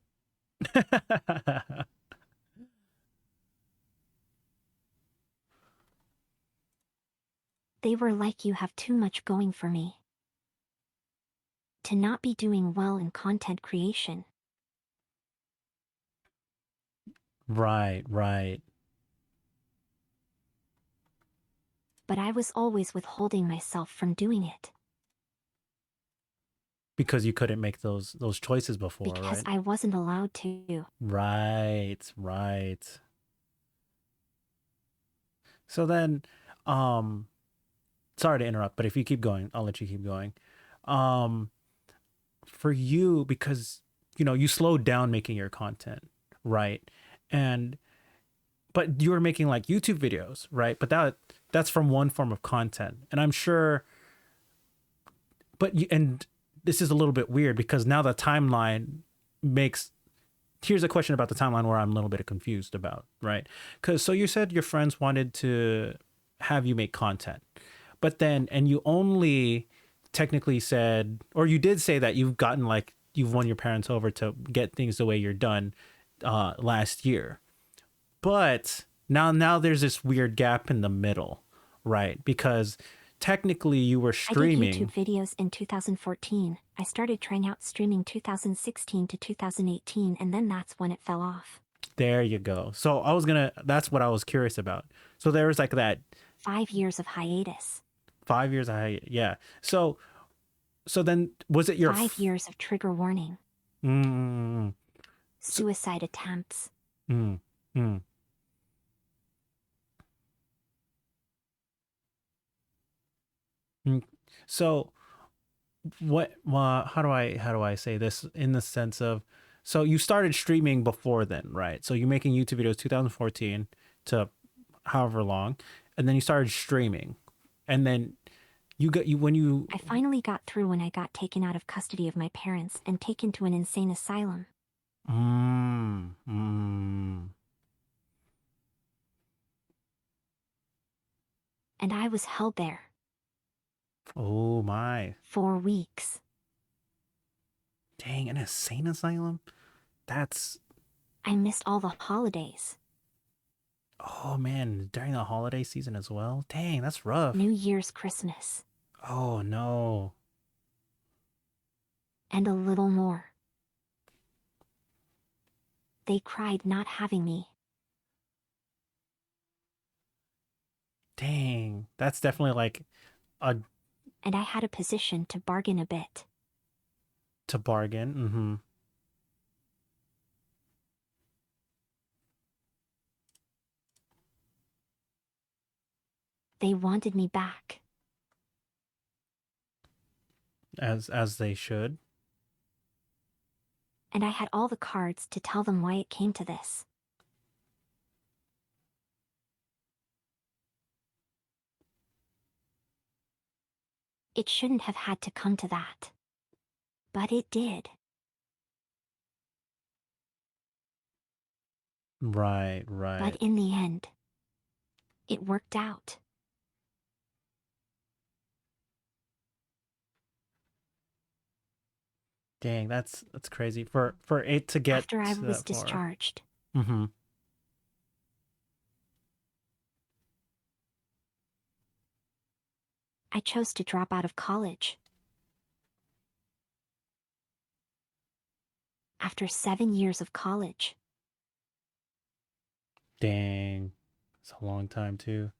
They were like, "You have too much going for me to not be doing well in content creation." right, right. But I was always withholding myself from doing it Because you couldn't make those choices before, because right? I wasn't allowed to. Right, right. So then, um, sorry to interrupt, but if you keep going, I'll let you keep going. Um, for you, because you slowed down making your content, right? And but you were making like YouTube videos, right? But that's from one form of content, and I'm sure. But and this is a little bit weird because now the timeline makes. Here's a question about the timeline where I'm a little bit confused about, right? Because so you said your friends wanted to have you make content, but then and you only technically said, or you did say that you've won your parents over to get things the way you're done last year, but now there's this weird gap in the middle, right? Because technically you were I did YouTube streaming. videos in 2014. I started trying out streaming 2016 to 2018, and then that's when it fell off. There you go. So that's what I was curious about. So there was like that 5 years of hiatus. 5 years. Yeah. So then was it your, 5 years of trigger warning. mm, so, Suicide attempts. mm, mm, mm. So how do I say this in the sense of, so you started streaming before then, right? So you're making YouTube videos 2014 to however long, and then you started streaming, and then you when you, I finally got through when I got taken out of custody of my parents and taken to an insane asylum. mm, mm, And I was held there oh my, 4 weeks. dang, an insane asylum. That's, I missed all the holidays. oh man, during the holiday season as well. Dang, that's rough. New Year's, Christmas. Oh no. And a little more. They cried not having me. Dang, that's definitely like a And I had a position to bargain a bit. to bargain. Mm-hmm. They wanted me back. As they should. And I had all the cards to tell them why it came to this. It shouldn't have had to come to that. But it did. Right, But right. in the end, it worked out. Dang, that's crazy for it to get After I was that far. discharged, Mm-hmm. I chose to drop out of college. After 7 years of college, Dang, it's a long time too.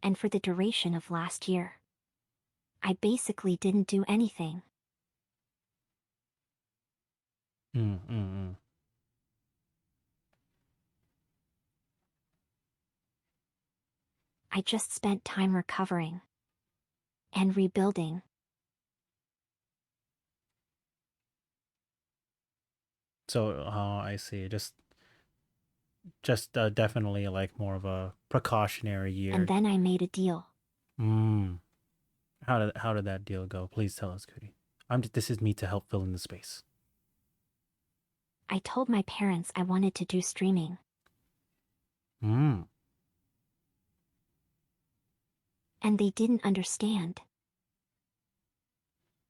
and for the duration of last year, I basically didn't do anything. Mm-mm-mm. I just spent time recovering and rebuilding. So, I see. Just definitely like more of a precautionary And year. then I made a deal. Mm. How did that deal go? Please tell us, Kuri. This is me to help fill in the space. I told my parents I wanted to do streaming, Mm. and they didn't understand.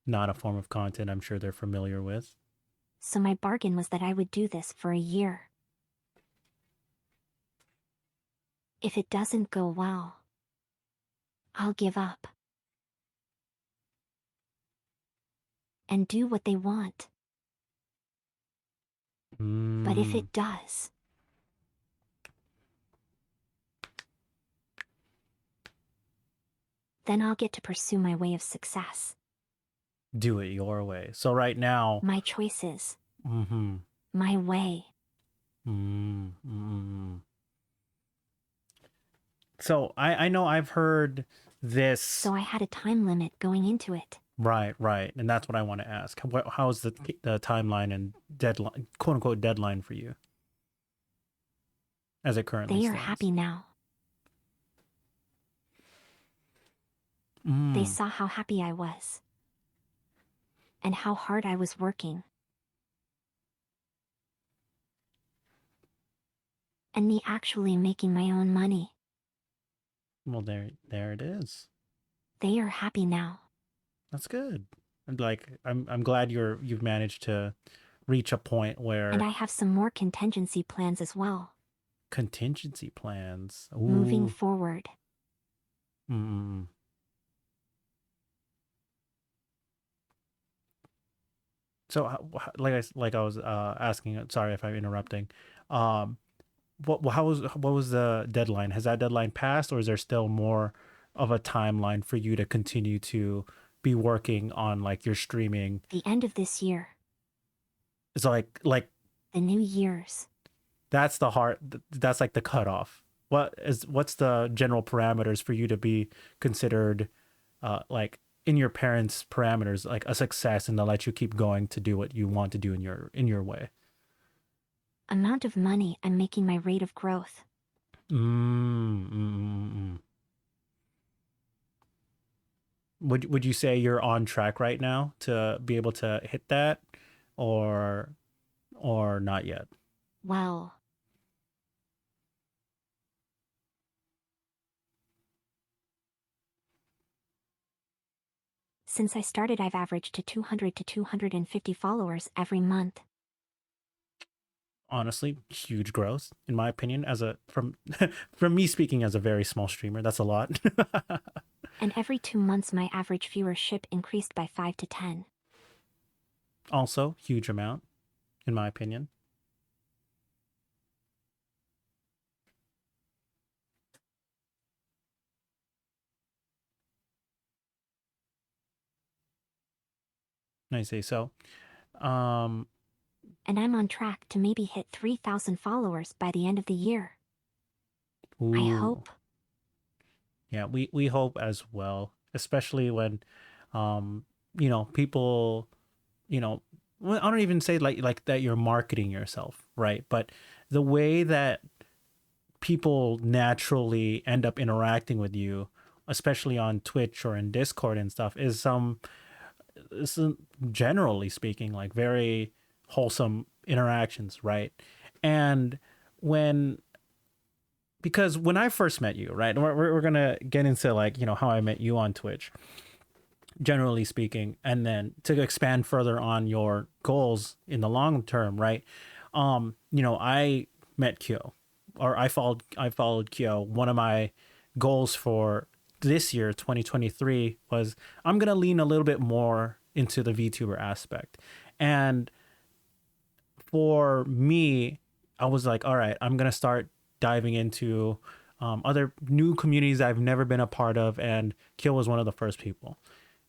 Not a form of content I'm sure they're familiar with. So my bargain was that I would do this for a year. If it doesn't go well, I'll give up and do what they want. But if Mm. it does, then I'll get to pursue my way of success. Do it your way. So right now, My choices, mm-hmm. my way. Mm-hmm. So I know I've heard this. So I had a time limit going into it. Right, right, and that's what I want to ask. How's the timeline and deadline, quote unquote, deadline for you as it currently They are stands? happy now. They Mm. saw how happy I was and how hard I was working. And me actually making my own money. Well, there it is. They are happy now. That's good. And like, I'm glad you've managed to reach a point And where I have some more contingency plans as well. contingency plans. Moving Ooh. forward. Mm. So, like I was asking. Sorry if I'm interrupting. Um, what was the deadline? Has that deadline passed, or is there still more of a timeline for you to continue to be working on like your streaming? The end of this year. It's like The New Year's. that's the heart. That's like the cutoff. What's the general parameters for you to be considered like in your parents' parameters like a success and to let you keep going to do what you want to do in your way? Amount of money I'm making my rate of growth. Mm. Would you say you're on track right now to be able to hit that, or not yet? Well, since I started, I've averaged to 200 to 250 followers every month. Honestly, huge growth in my opinion. As a from me speaking as a very small streamer, that's a lot. And every 2 months, my average viewership increased by 5 to 10. Also, huge amount in my opinion. I see. So, um, And I'm on track to maybe hit 3,000 followers by the end of the year. I ooh, hope. yeah, we hope as well, especially when, um, people, well, I don't even say like that you're marketing yourself, right? But the way that people naturally end up interacting with you especially on Twitch or in Discord and stuff, is some generally speaking, like very wholesome interactions, right? And when because when I first met you, right, we're gonna get into like how I met you on Twitch, generally speaking, and then to expand further on your goals in the long term, right? I met Kyo, or I followed Kyo. One of my goals for this year, 2023, was I'm gonna lean a little bit more into the VTuber aspect, and for me, I was like, all right, I'm gonna start diving into other new communities I've never been a part of, and Kyo was one of the first people.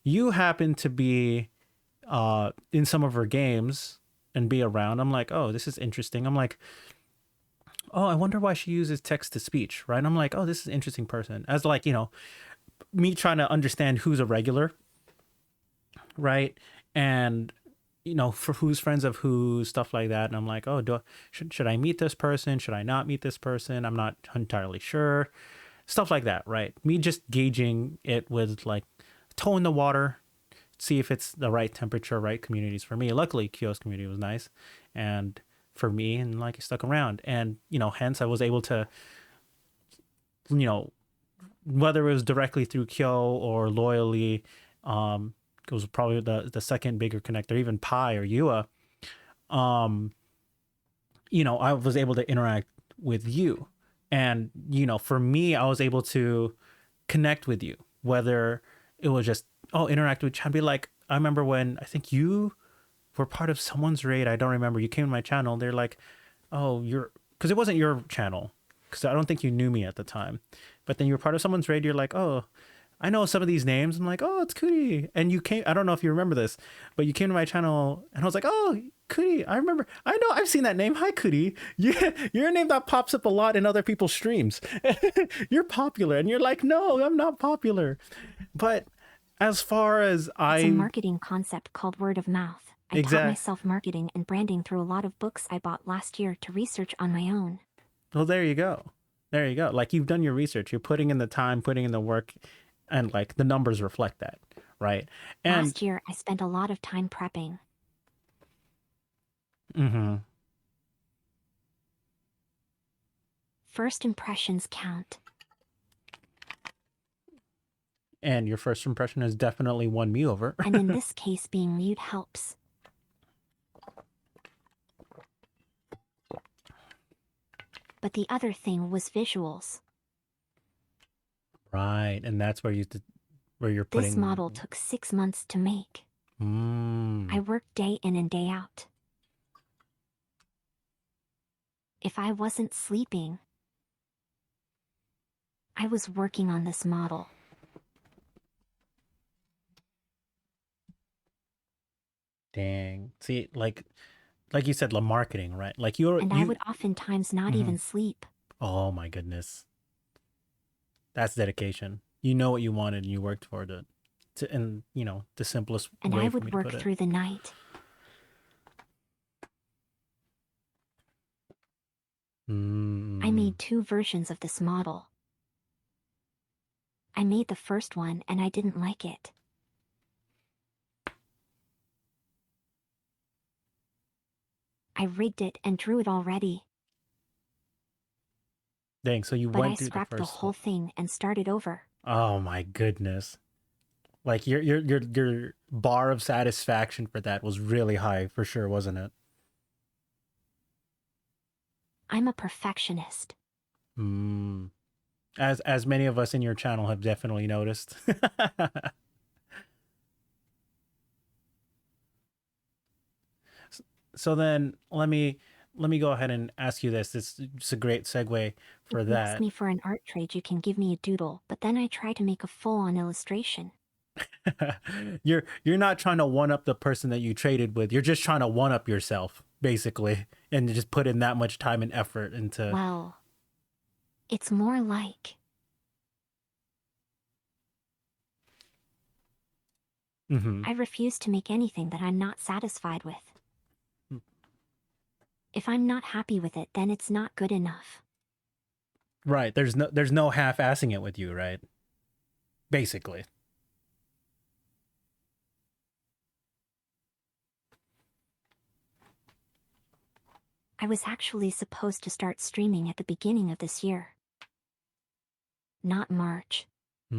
You happen to be in some of her games and be around. I'm like, oh, this is interesting. I'm like, oh, I wonder why she uses text to speech, right? I'm like, oh, this is an interesting person. As like, me trying to understand who's a regular, right? And for who's friends of who, stuff like that. And I'm like, oh, should I meet this person? Should I not meet this person? I'm not entirely sure. Stuff like that, right? Me just gauging it with like toe in the water, see if it's the right temperature, right communities for me. Luckily, Kyo's community was nice, and for me, and like I stuck around, and hence I was able to, you know, whether it was directly through Kyo or loyally, it was probably the second bigger connector, even Pi or Yua. Um, I was able to interact with you, and for me, I was able to connect with you, whether it was just interact with I'd be like, I remember when I think you were part of someone's raid. I don't remember. You came to my channel. They're like, oh, you're, because it wasn't your channel, because I don't think you knew me at the time. But then you were part of someone's raid. You're like, oh, I know some of these names. I'm like, oh, it's Kuri. And you came, I don't know if you remember this, but you came to my channel and I was like, oh, Kuri. I remember. I know I've seen that name. Hi, Kuri. Yeah, you're a name that pops up a lot in other people's streams. You're popular. And you're like, no, I'm not popular. But as far as It's a marketing concept called word of mouth. I taught myself marketing and branding through a lot of books I bought last year to research on my own. Well, there you go. There you go. Like, you've done your research. You're putting in the time, putting in the work, and like the numbers reflect that, right? And last year, I spent a lot of time prepping. Mm-hmm. First impressions count. And your first impression has definitely won me over. And in this case, being mute helps. But the other thing was visuals. Right, and that's where you're putting. This model took 6 months to make. I worked day in and day out. If I wasn't sleeping, I was working on this model. Dang. See, like you said, the marketing, right? Like I would oftentimes not even sleep. Oh my goodness. That's dedication. You know what you wanted and you worked for it. And the simplest and way I for me would to work put it. through the night. I made 2 versions of this model. I made the first one and I didn't like it. I rigged it and drew it already. Dang, so you but went I through scrapped the the first whole thing and started over. Oh my goodness. Like your bar of satisfaction for that was really high for sure, wasn't it? I'm a perfectionist. As many of us in your channel have definitely noticed. So then let me go ahead and ask you this. It's a great segue for If you ask me for an art trade, you can give me a doodle, but then I try to make a full-on illustration. You're not trying to one up the person that you traded with. You're just trying to one up yourself, basically, and just put in that much time and effort into. Well, it's more like I refuse to make anything that I'm not satisfied with. If I'm not happy with it, then it's not good enough. Right. There's no half-assing it with you, right? basically. I was actually supposed to start streaming at the beginning of this year. Not March. But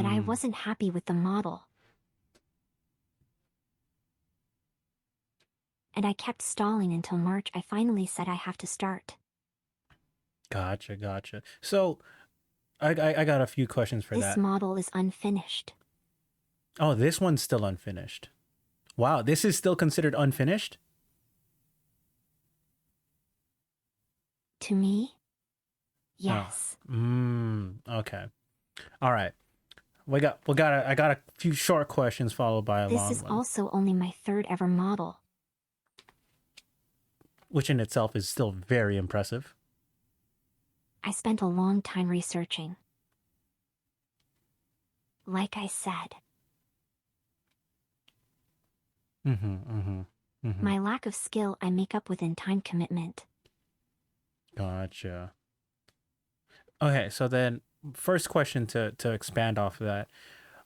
I Mm, wasn't happy with the model. And I kept stalling until March. I finally said I have to start. gotcha, gotcha. So I got a few questions for This that. model is unfinished. Oh, this one's still unfinished. Wow, this is still considered unfinished? To me? Oh. Yes. Okay. All right. I got a few short questions followed by a This long is one, also only my third ever model. which in itself is still very impressive. I spent a long time researching. Like I said, Mm-hmm. Mm-hmm. Mm-hmm. my lack of skill I make up within time commitment. Gotcha. Okay, so then first question to expand off of that.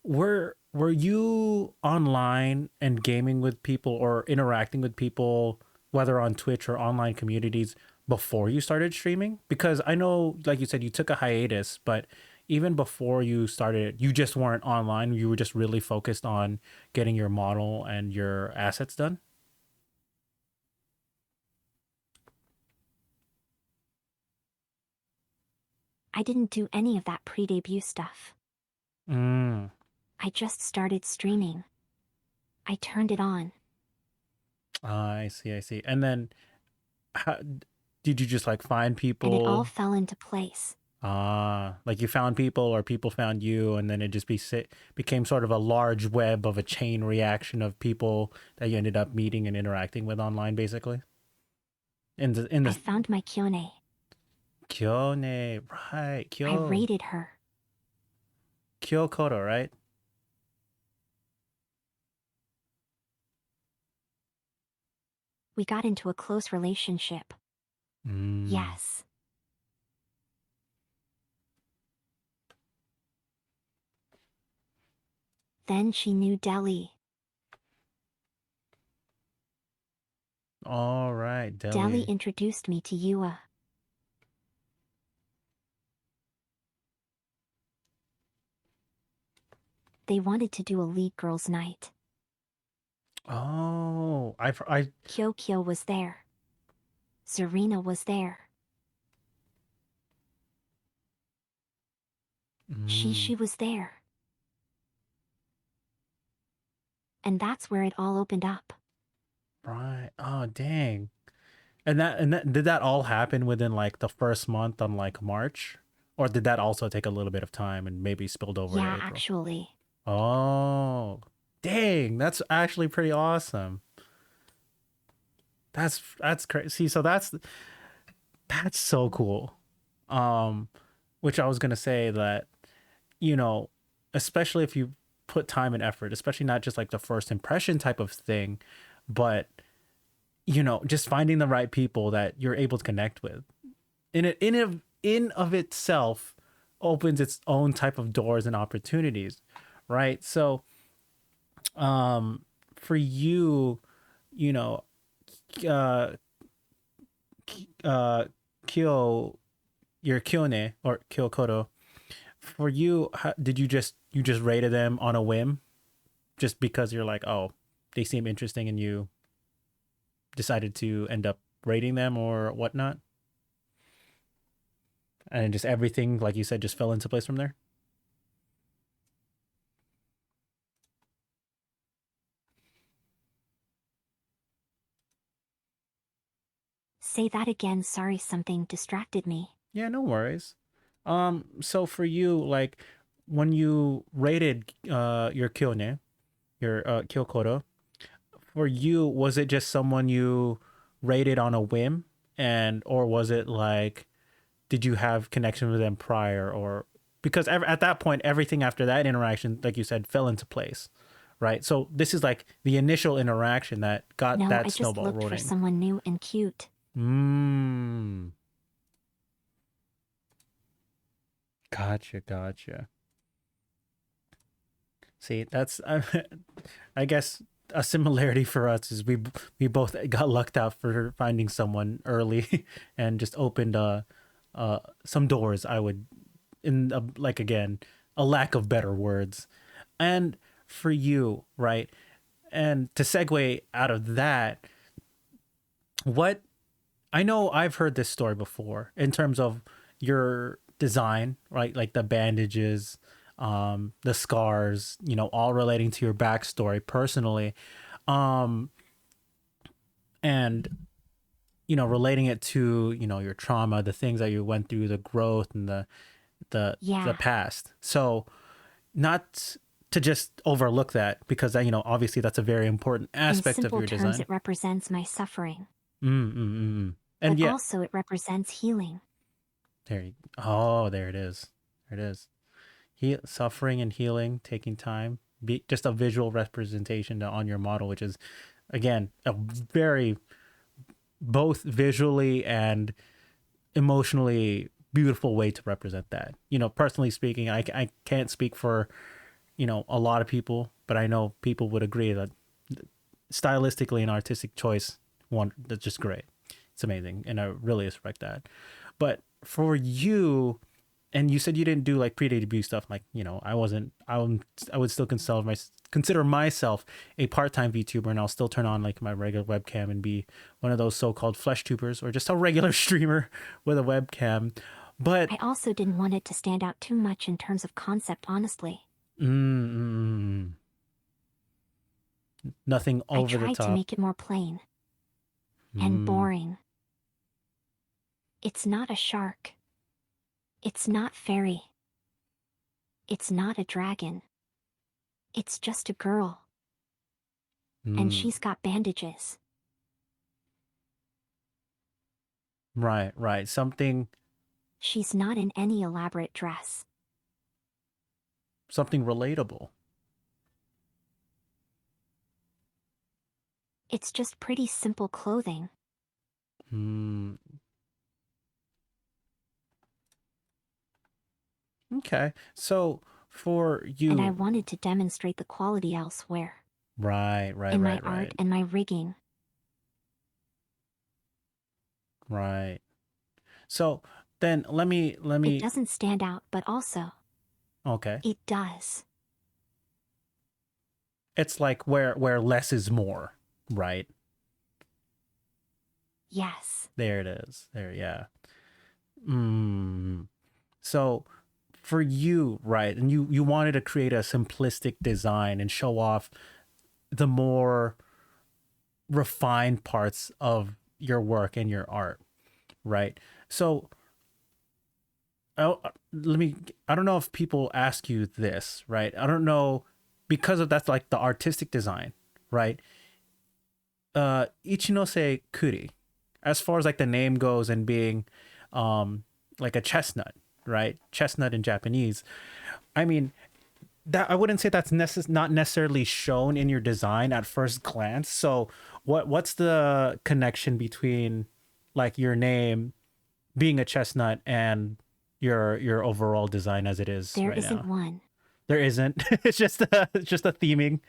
Were you online and gaming with people or interacting with people, whether on Twitch or online communities, before you started streaming? Because I know, like you said, you took a hiatus, but even before you started, you just weren't online. You were just really focused on getting your model and your assets done. I didn't do any of that pre-debut stuff. Mm. I just started streaming. I turned it on. I see, I see. And then, how, did you just like find And it all people? fell into place. Ah, like you found people or people found you, and then it just became sort of a large web of a chain reaction of people that you ended up meeting and interacting with online, basically. In I the found my Kyone. Kyone, right? I rated her. Kyo Koto, right? We got into a close relationship. Mm. Yes. Then she knew Delhi. All right, Delhi Delhi. introduced me to Yua. They wanted to do a League Girls Night. Oh, Kyo was there. Zarina was there. mm, She was there. And that's where it all opened up. right. Oh, dang. And that did that all happen within like the first month on like March? Or did that also take a little bit of time and maybe spilled over to Yeah, April? actually. Oh, dang, that's actually pretty awesome. That's crazy. See, so that's so cool. Um, which I was gonna say that, you know, especially if you put time and effort, especially not just like the first impression type of thing, but just finding the right people that you're able to connect with. In of itself opens its own type of doors and opportunities, right? So, um, for you, you know, uh, uh, Kyo, your Kyone or Kyokoto, for you, did you just rated them on a whim, just because you're like, oh, they seem interesting, and you decided to end up rating them or whatnot, and just everything, like you said, just fell into place from there. Say that again, sorry, something distracted me. Yeah, no worries. So for you, like when you rated your Kyone, your Kyokoro, for you, was it just someone you rated on a whim, and or was it like, did you have connection with them prior, or because at that point everything after that interaction, like you said, fell into place, right? So this is like the initial interaction that got No, that I just snowball looked for rolling. someone new and cute. Mm. Gotcha, gotcha. See, that's I guess a similarity for us is we both got lucked out for finding someone early and just opened some doors. I would in a, like again a lack of better words, and for you, right? And to segue out of that, what I know I've heard this story before in terms of your design, right? Like the bandages, the scars, all relating to your backstory personally. Um, and, relating it to, your trauma, the things that you went through, the growth and the Yeah, past. So not to just overlook that because, obviously that's a very important in aspect of simple your terms, design. it represents my suffering, Mm, mm, mm, mm. but And yeah, also it represents healing. there it is. There it is. Suffering and healing, taking time, just a visual representation on your model, which is again a very both visually and emotionally beautiful way to represent that. Personally speaking, I can't speak for a lot of people, but I know people would agree that stylistically and artistic choice, one that's just great. It's amazing, and I really respect that. But for you, and you said you didn't do like pre-debut stuff. Like I wasn't. I would still consider myself a part-time VTuber, and I'll still turn on like my regular webcam and be one of those so-called flesh tubers, or just a regular streamer with a webcam. But I also didn't want it to stand out too much in terms of concept, honestly. mm, nothing I over the tried to top. make it more plain and Mm, boring. It's not a shark. It's not fairy. It's not a dragon. It's just a girl. And mm. she's got bandages. Right, right. She's not in any elaborate dress. Something relatable. It's just pretty simple clothing. Mm, okay. So for And I you, wanted to demonstrate the quality elsewhere. right, right, In my right, art right, and my rigging. right. So then let It me doesn't stand out, but also, okay. it does. It's like where less is more, right? Yes. There it is. There, yeah. Mm. So for you, right, and you wanted to create a simplistic design and show off the more refined parts of your work and your art, right? So let me. I don't know if people ask you this, right? I don't know because of that's like the artistic design, right? Ichinose Kuri, as far as like the name goes and being, like a chestnut, right? Chestnut in Japanese. I mean, that I wouldn't say that's not necessarily shown in your design at first glance. So what's the connection between like your name being a chestnut and your overall design as it is There right isn't now? one. There isn't. It's just a theming.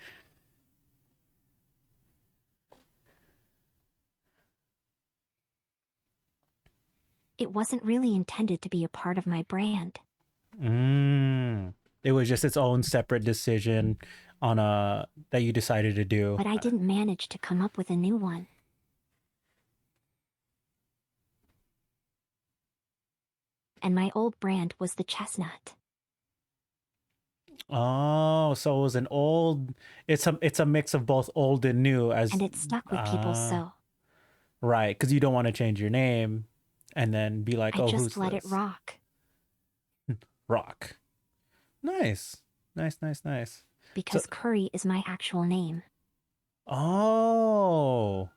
It wasn't really intended to be a part of my brand. Mm. It was just its own separate decision on a that you decided to do. But I didn't manage to come up with a new one. And my old brand was the chestnut. Oh, so it was an old. It's a mix of both old and new. And As it stuck with people, so right, because you don't want to change your name, and then be like, I oh, just who's let it this? rock. Rock. Nice, nice, nice, nice. So, Because Kuri is my actual name. oh,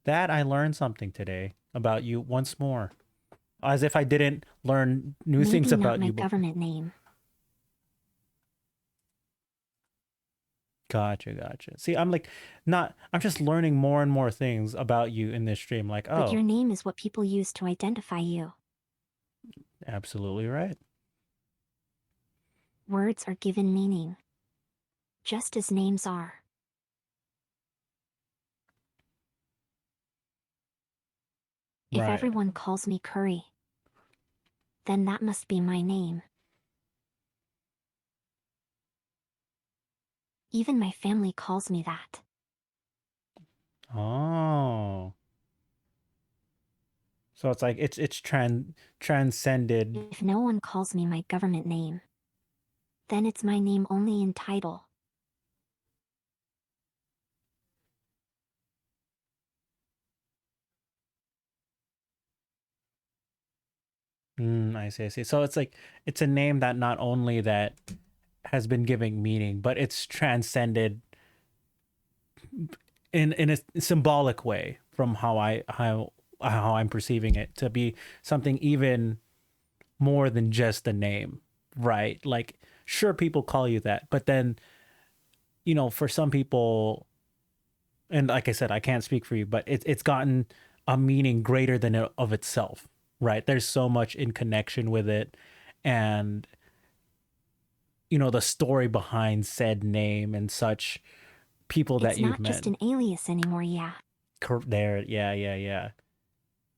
that I learned something today about you once more. As if I didn't learn new things Maybe not about my you before. government name. Gotcha, gotcha. See, I'm like, not, I'm just learning more and more things about you in this stream. Like, But your oh, name is what people use to identify you. absolutely right. Words are given meaning. just as names are. If Right. everyone calls me Kuri, then that must be my name. Even my family calls me that. Oh. So it's like it's transcended. If no one calls me my government name, then it's my name only in title. I see, I see. So it's like it's a name that not only that has been giving meaning, but it's transcended in a symbolic way from how I'm perceiving it to be something even more than just a name, right? Like sure people call you that, but then for some people, and like I said, I can't speak for you, but it's gotten a meaning greater than it of itself, right? There's so much in connection with it, and the story behind said name and such people that It's you've not met. just an alias anymore, yeah. There, yeah, yeah, yeah.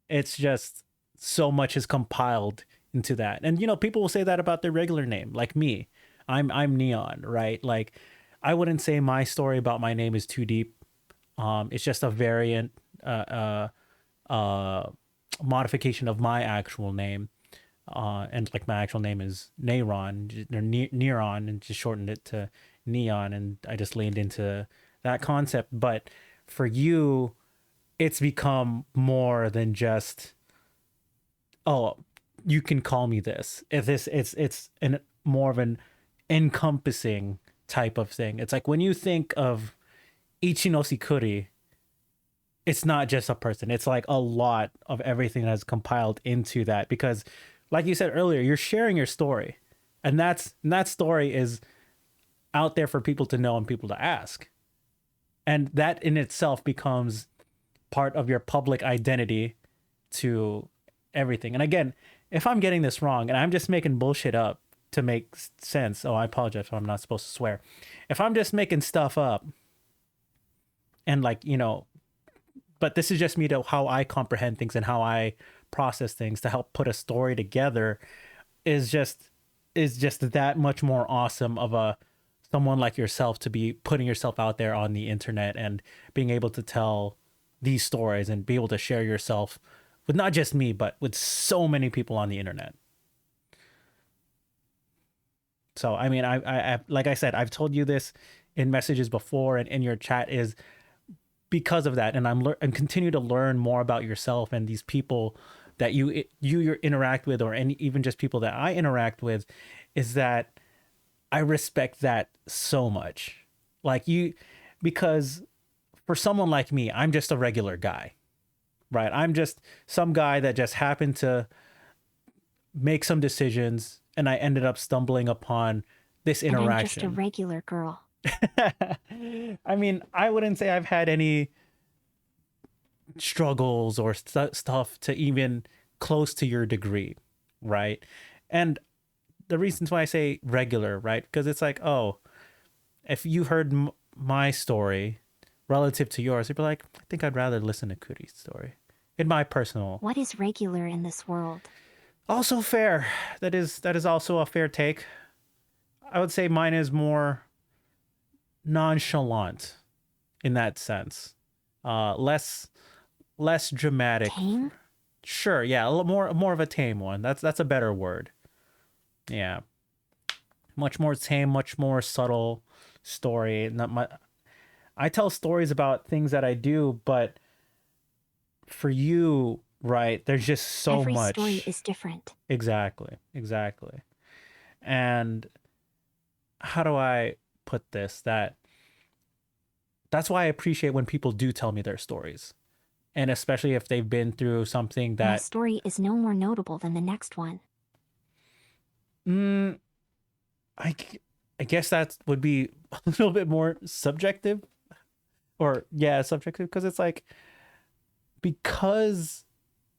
It's just so much is compiled into that, and people will say that about their regular name, like me. I'm Neon, right? Like, I wouldn't say my story about my name is too deep. It's just a variant, uh, modification of my actual name. And like my actual name is Neyron or Neron, and just shortened it to Neon, and I just leaned into that concept. But for you, it's become more than just, oh, you can call me this. If this, it's an more of an encompassing type of thing. It's like when you think of Ichinose Kuri, it's not just a person. It's like a lot of everything that's compiled into that, because like you said earlier, you're sharing your story, and that story is out there for people to know and people to ask, and that in itself becomes part of your public identity to everything. And again, if I'm getting this wrong and I'm just making bullshit up to make sense, oh, I apologize if I'm not supposed to swear. If I'm just making stuff up and like, but this is just me to how I comprehend things and how I process things to help put a story together, is just that much more awesome of a someone like yourself to be putting yourself out there on the internet and being able to tell these stories and be able to share yourself with not just me but with so many people on the internet. So I mean, I like I said, I've told you this in messages before and in your chat, is because of that, and I'm continue to learn more about yourself and these people that you interact with, or any even just people that I interact with, is that I respect that so much. Like you, because for someone like me, I'm just a regular guy, right? I'm just some guy that just happened to make some decisions, and I ended up stumbling upon this And I'm just a interaction. regular girl. I mean, I wouldn't say I've had any struggles or stuff to even close to your degree, right? And the reasons why I say regular, right? Because it's like, oh, if you heard my story relative to yours, you'd be like, I think I'd rather listen to Kuri's story. In my personal, What is regular in this world? also fair. That is also a fair take. I would say mine is more nonchalant in that sense. Less dramatic. Tame? Sure, yeah, a little more of a tame one. That's a better word. Yeah, much more tame, much more subtle story. Not my. I tell stories about things that I do, but for you, right? There's just so Every story much. is different. Exactly, exactly. And how do I put this? That's why I appreciate when people do tell me their stories, and especially if they've been through something My that. story is no more notable than the next one. Mm, I, I guess that would be a little bit more subjective, or yeah, subjective, because it's like, because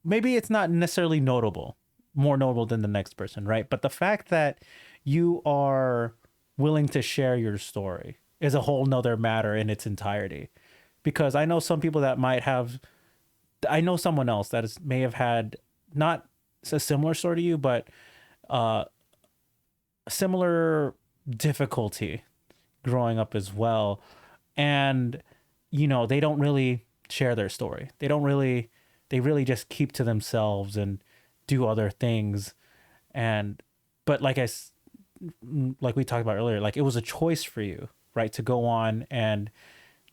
maybe it's not necessarily more notable than the next person, right? But the fact that you are willing to share your story, is a whole nother matter in its entirety. Because I know some people that might have, I know someone else that may have had not a similar story to you, but uh, similar difficulty growing up as well. And, they don't really share their story. They really just keep to themselves and do other things. And, but like we talked about earlier, like it was a choice for you, right? To go on and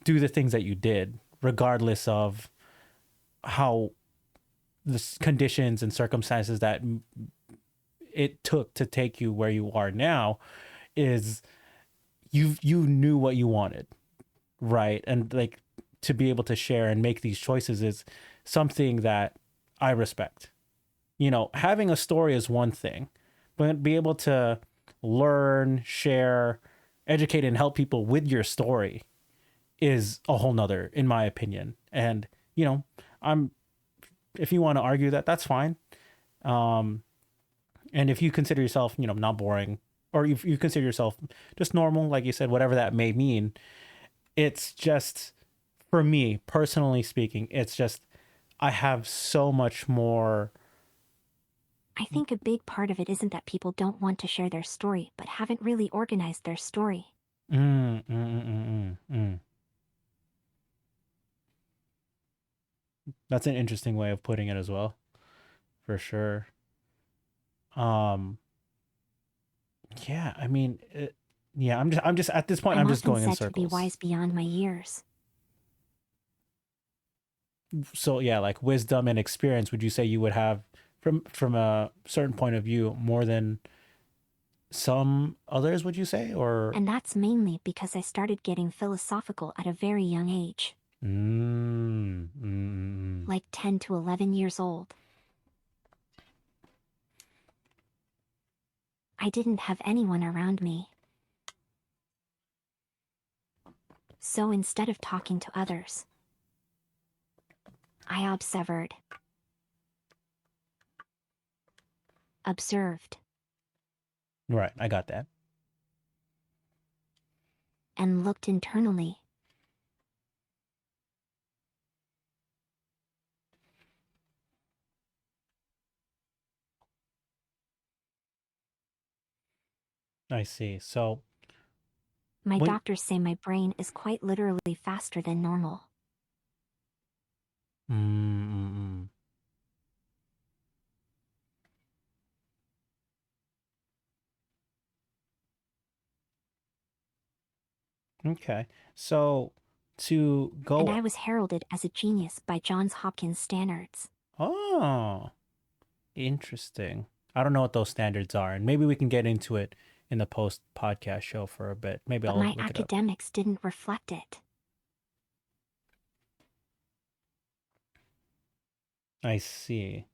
do the things that you did, regardless of how the conditions and circumstances that it took to take you where you are now is you knew what you wanted, right? And like to be able to share and make these choices is something that I respect. Having a story is one thing, but be able to learn, share, educate, and help people with your story is a whole nother, in my opinion. And, I'm, if you want to argue that, that's fine. Um, and if you consider yourself, not boring, or if you consider yourself just normal, like you said, whatever that may mean, it's just, for me, personally speaking, it's just, I have so much more. I think a big part of it isn't that people don't want to share their story, but haven't really organized their story. Mm, mm, mm, mm, mm. That's an interesting way of putting it as well, for sure. Um, yeah, I mean, yeah, I'm just at this point, I'm I'm just often going in said to be circles. wise beyond my years. So yeah, like wisdom and experience, would you say you would have from a certain point of view more than some others? Would you say, or And that's mainly because I started getting philosophical at a very young age, like 10 to 11 years old. I didn't have anyone around me. So instead of talking to others, I observed, right? I got that. and looked internally. I see. So My when doctors say my brain is quite literally faster than normal. mm, mm, mm. Okay, so to And go, I was heralded as a genius by Johns Hopkins standards. oh, interesting. I don't know what those standards are, and maybe we can get into it in the post podcast show for a bit. Maybe But I'll my look it up. academics didn't reflect it. I see.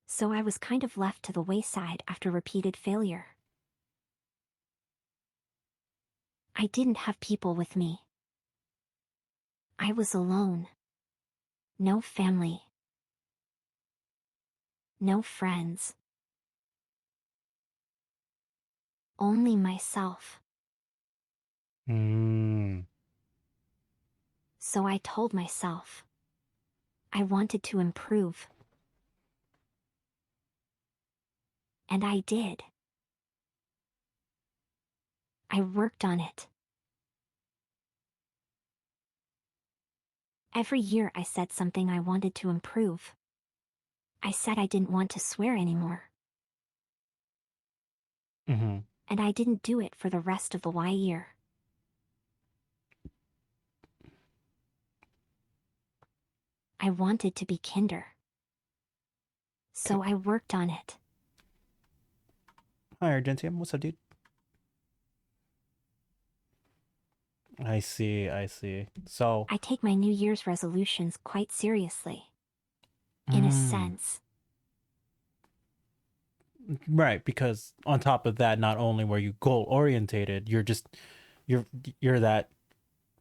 So I was kind of left to the wayside after repeated failure. I didn't have people with me. I was alone. No family. No friends. Only myself. Mm, So I told myself I wanted to improve. And I did. I worked on it. Every year I said something I wanted to improve. I said I didn't want to swear anymore. mm-hmm. And I didn't do it for the rest of the year. I wanted to be kinder. So I worked on it. Hi, Argentium. What's up, dude? I see. I see. So, I take my New Year's resolutions quite seriously. In a mm, sense. right, because on top of that, not only were you goal orientated, you're you're that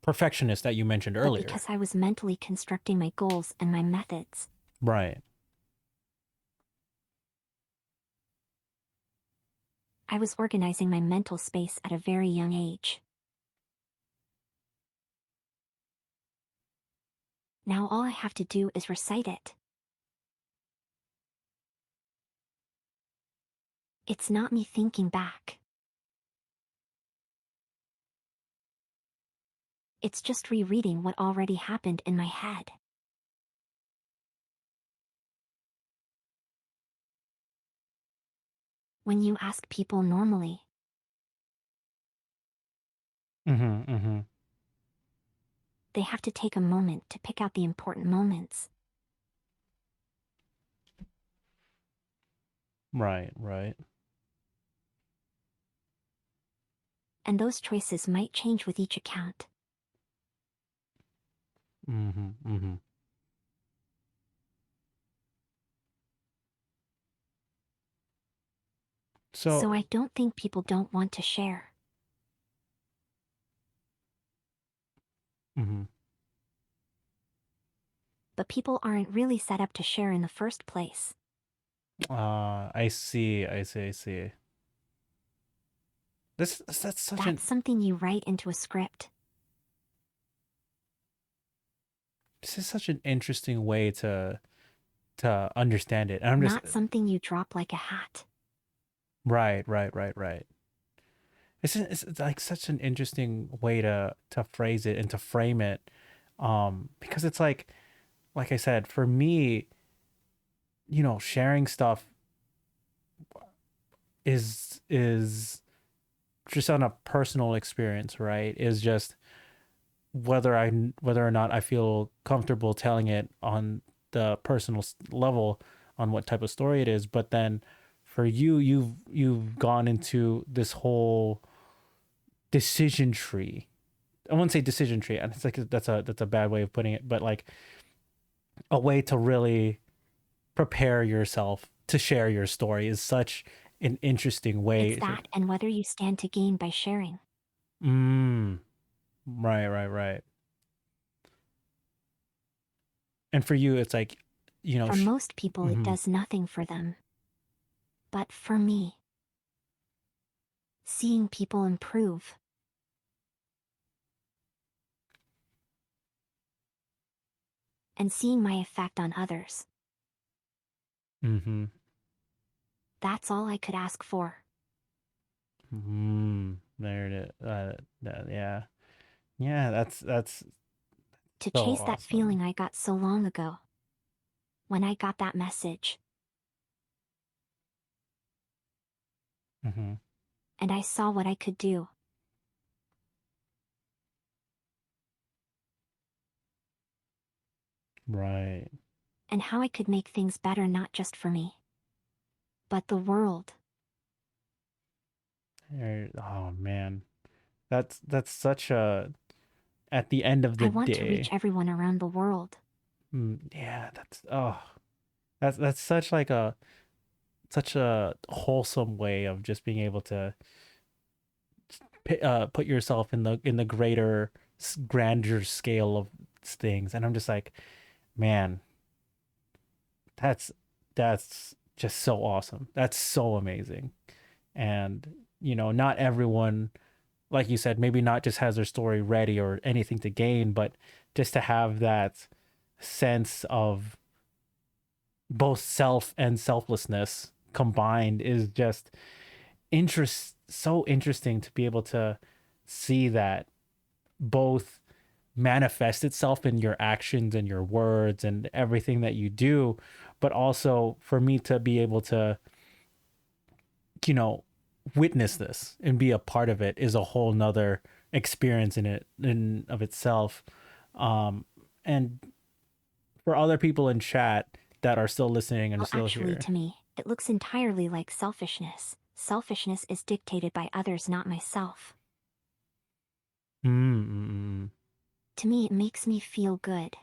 perfectionist that you mentioned But earlier. because I was mentally constructing my goals and my methods. Right. I was organizing my mental space at a very young age. Now all I have to do is recite it. It's not me thinking back. It's just rereading what already happened in my head. When you ask people normally, Mm-hmm. Mm-hmm. they have to take a moment to pick out the important moments. Right, right. And those choices might change with each account. Mm-hmm. Mm-hmm. So So, I don't think people don't want to share. mm-hmm. But people aren't really set up to share in the first place. I see, I see, I see. That's such an That's something you write into a script. this is such an interesting way to understand it. And I'm just Not something you drop like a hat. right, right, right, right. It's like such an interesting way to phrase it and to frame it. Because it's like I said, for me, sharing stuff is just on a personal experience, right? Is just whether or not I feel comfortable telling it on the personal level on what type of story it is. But then for you, you've gone into this whole decision tree. I wouldn't say decision tree, and it's like that's a bad way of putting it, but like a way to really prepare yourself to share your story is such an interesting It's way. that and whether you stand to gain by sharing. Mm, right, right, right. And for you, it's like, For most people, it mm-hmm, does nothing for them. But for me, seeing people improve and seeing my effect on others, mm-hmm, that's all I could ask for. there it is. Yeah, yeah. That's To so chase that awesome. feeling I got so long ago when I got that message Mm-hmm. and I saw what I could do. Right. And how I could make things better not just for me, but the world. Oh man, that's such a at the end of I the want to reach day. everyone around the world. Yeah, that's such a wholesome way of just being able to put yourself in the greater grandeur scale of things. And I'm just like, man, that's that's just so awesome. That's so amazing. And not everyone, like you said, maybe not just has their story ready or anything to gain, but just to have that sense of both self and selflessness combined is just so interesting to be able to see that both manifest itself in your actions and your words and everything that you do, but also for me to be able to you know witness this and be a part of it is a whole nother experience in of itself. And for other people in chat that are still listening and Well, still actually, here. to me, it looks entirely like selfishness. Selfishness is dictated by others, not myself. Mm-mm. To me, it makes me feel good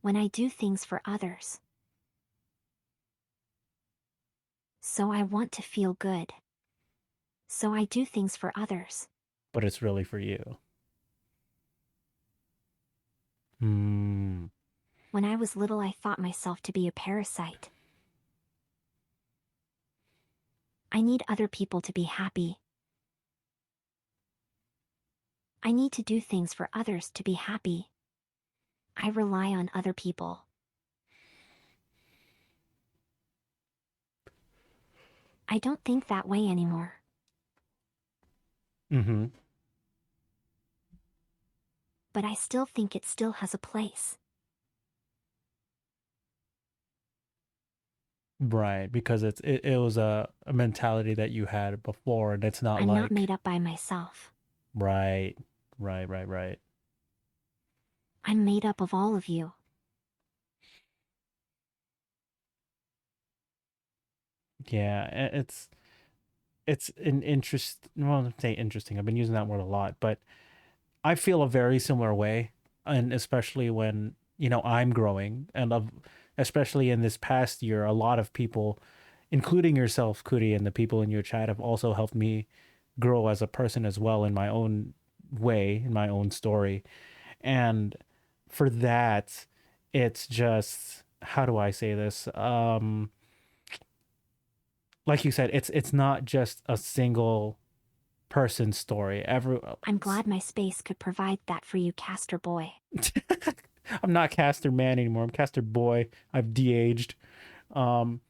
when I do things for others. So I want to feel good. So I do things for others. But it's really for you. Mm. When I was little, I thought myself to be a parasite. I need other people to be happy. I need to do things for others to be happy. I rely on other people. I don't think that way anymore. Mm-hmm. But I still think it still has a place. Right, because it was a mentality that you had before, and it's not I'm not like made up by myself. right, right. I'm made up of all of you. Yeah, it's an interest. Well, I'd say interesting. I've been using that word a lot, but I feel a very similar way, and especially when I'm growing, and especially in this past year, a lot of people, including yourself, Kuri, and the people in your chat, have also helped me grow as a person as well in my own way, in my own story, and for that, it's just how do I say this? Like you said, it's not just a single person story. I'm glad my space could provide that for you, Caster Boy. I'm not Caster Man anymore. I'm Caster Boy. I've de-aged. Um,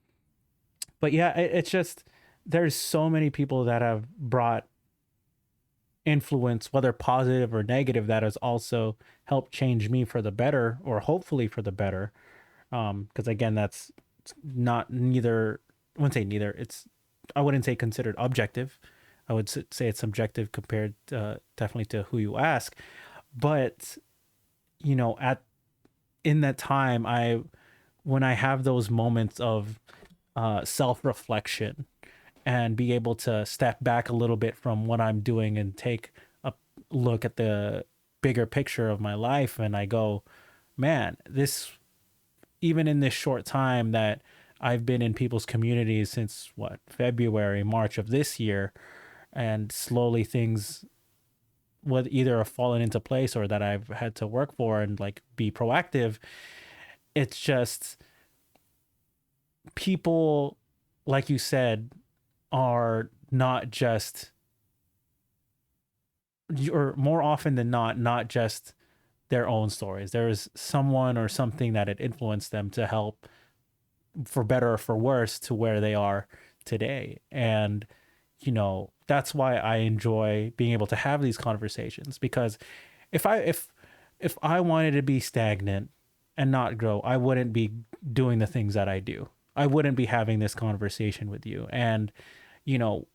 but yeah, it's just there's so many people that have brought influence, whether positive or negative, that has also helped change me for the better, or hopefully for the better. Because again, that's not neither. I wouldn't say neither. I wouldn't say considered objective. I would say it's subjective compared definitely to who you ask. But at in that time, when I have those moments of self reflection and be able to step back a little bit from what I'm doing and take a look at the bigger picture of my life, and I go, man, this even in this short time that I've been in people's communities since what February, March of this year, and slowly things would either have fallen into place or that I've had to work for and like be proactive. It's just people, like you said, are not just, or more often than not just their own stories. There is someone or something that had influenced them to help, for better or for worse, to where they are today. And that's why I enjoy being able to have these conversations, because if I wanted to be stagnant and not grow, I wouldn't be doing the things that I do. I wouldn't be having this conversation with you. And you know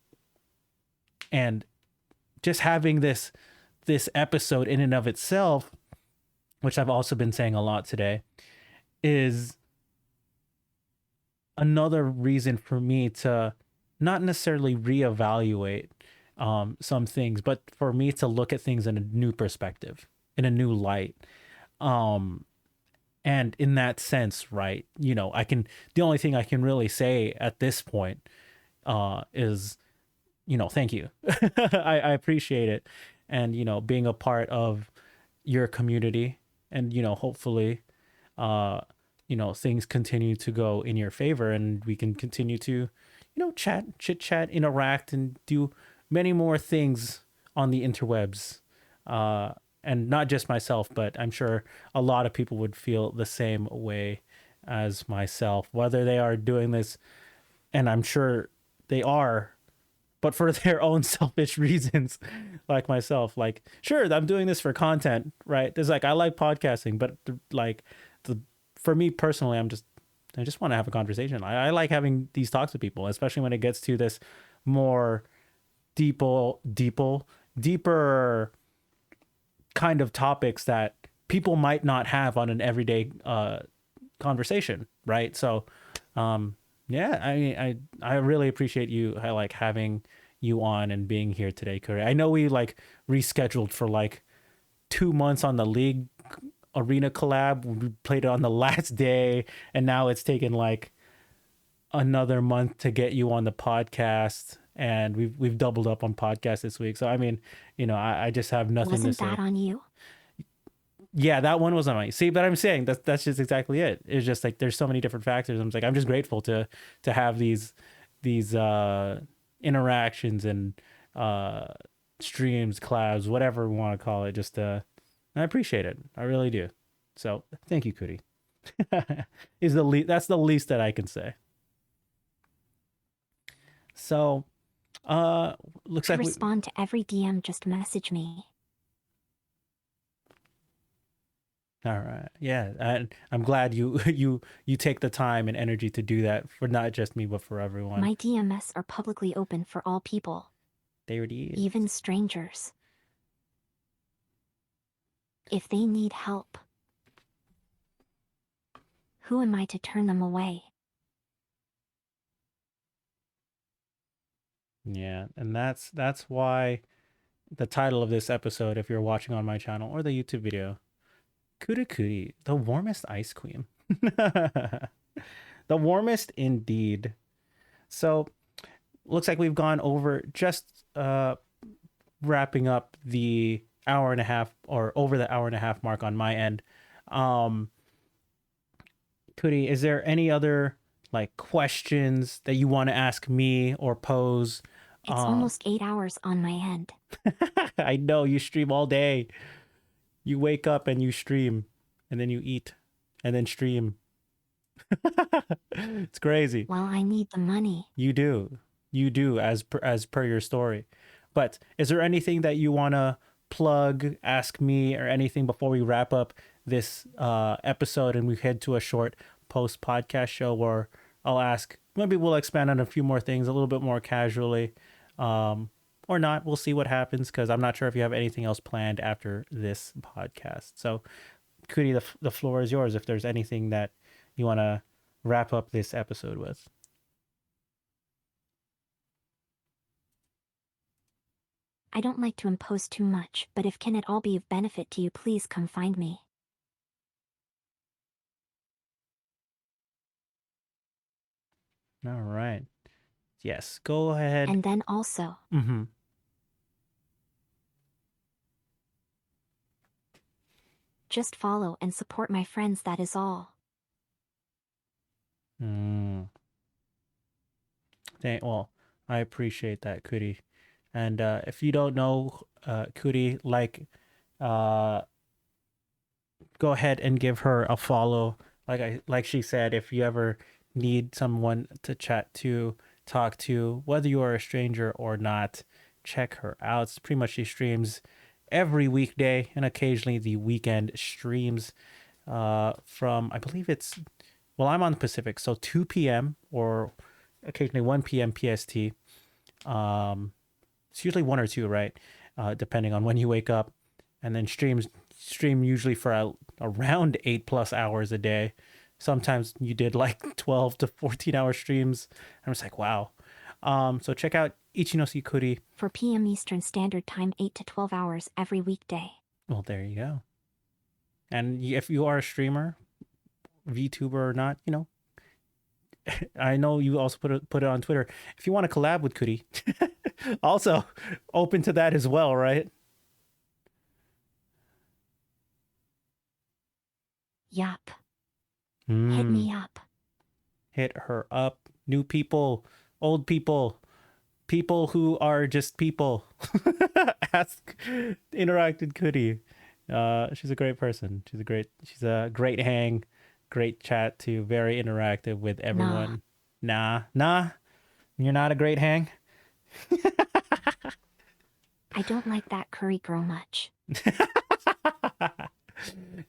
and just having this episode in and of itself, which I've also been saying a lot today, is another reason for me to not necessarily reevaluate some things, but for me to look at things in a new perspective, in a new light. Um, and in that sense, right, the only thing I can really say at this point is, thank you. I appreciate it. And, being a part of your community, and, hopefully, uh, things continue to go in your favor, and we can continue to, chit chat, interact, and do many more things on the interwebs. Uh, and not just myself, but I'm sure a lot of people would feel the same way as myself, whether they are doing this, and I'm sure they are, but for their own selfish reasons, like myself. Like, sure, I'm doing this for content, right? It's like I like podcasting, but like the for me personally, I just want to have a conversation. I like having these talks with people, especially when it gets to this more deeper kind of topics that people might not have on an everyday conversation, right? So, yeah, I mean, I really appreciate you. I like having you on and being here today, Kuri. I know we like rescheduled for like 2 months on the League Arena collab. We played it on the last day, and now it's taken like another month to get you on the podcast. And we've doubled up on podcast this week. So I mean, I just have nothing to Wasn't say. that on you? Yeah, that one was on my see, but I'm saying that's just exactly it. It's just like there's so many different factors. I'm just grateful to have these interactions and uh streams, collabs, whatever we want to call it. Just I appreciate it. I really do. So thank you, Kuri. Is that's the least that I can say. So looks I like respond to every DM, just message me. all right. Yeah, I'm glad you you take the time and energy to do that for not just me but for everyone. My DMs are publicly open for all people, There it is. even strangers. If they need help, who am I to turn them away? Yeah, and that's why the title of this episode, if you're watching on my channel or the YouTube video, Kuri, the warmest ice queen. The warmest indeed. So looks like we've gone over just wrapping up the hour and a half or over the hour and a half mark on my end. Kuri, is there any other like questions that you want to ask me or pose? It's almost 8 hours on my end. I know you stream all day. You wake up and you stream, and then you eat, and then stream. It's crazy. Well, I need the money. You do, as per your story. But is there anything that you want to plug, ask me, or anything before we wrap up this episode and we head to a short post podcast show where I'll ask? Maybe we'll expand on a few more things a little bit more casually, or not. We'll see what happens because I'm not sure if you have anything else planned after this podcast. So, Kuri, the floor is yours. If there's anything that you want to wrap up this episode with. I don't like to impose too much, but if can it all be of benefit to you, please come find me. All right. Yes, go ahead. And then also, Mm-hmm. just follow and support my friends, that is all. Well, I appreciate that, Kuri. And if you don't know Kuri, go ahead and give her a follow. Like she said, if you ever need someone to chat to, talk to, whether you are a stranger or not, check her out. It's pretty much she streams every weekday and occasionally the weekend streams from, I believe it's, well, I'm on the Pacific, so 2 p.m. or occasionally 1 p.m. PST. It's usually 1 or 2, right? Depending on when you wake up. And then stream usually for around 8+ hours a day. Sometimes you did like 12 to 14 hour streams. I'm just like, wow. So check out Ichinose Kuri. 4 p.m. Eastern Standard Time, 8 to 12 hours every weekday. Well, there you go. And if you are a streamer, VTuber or not, I know you also put it on Twitter. If you want to collab with Kuri, also open to that as well, right? Yup. Hit me up. Hit her up. New people, old people, people who are just people. Ask, interact with Kuri. She's a great person. She's a great hang, great chat too. Very interactive with everyone. Nah. You're not a great hang. I don't like that Kuri girl much.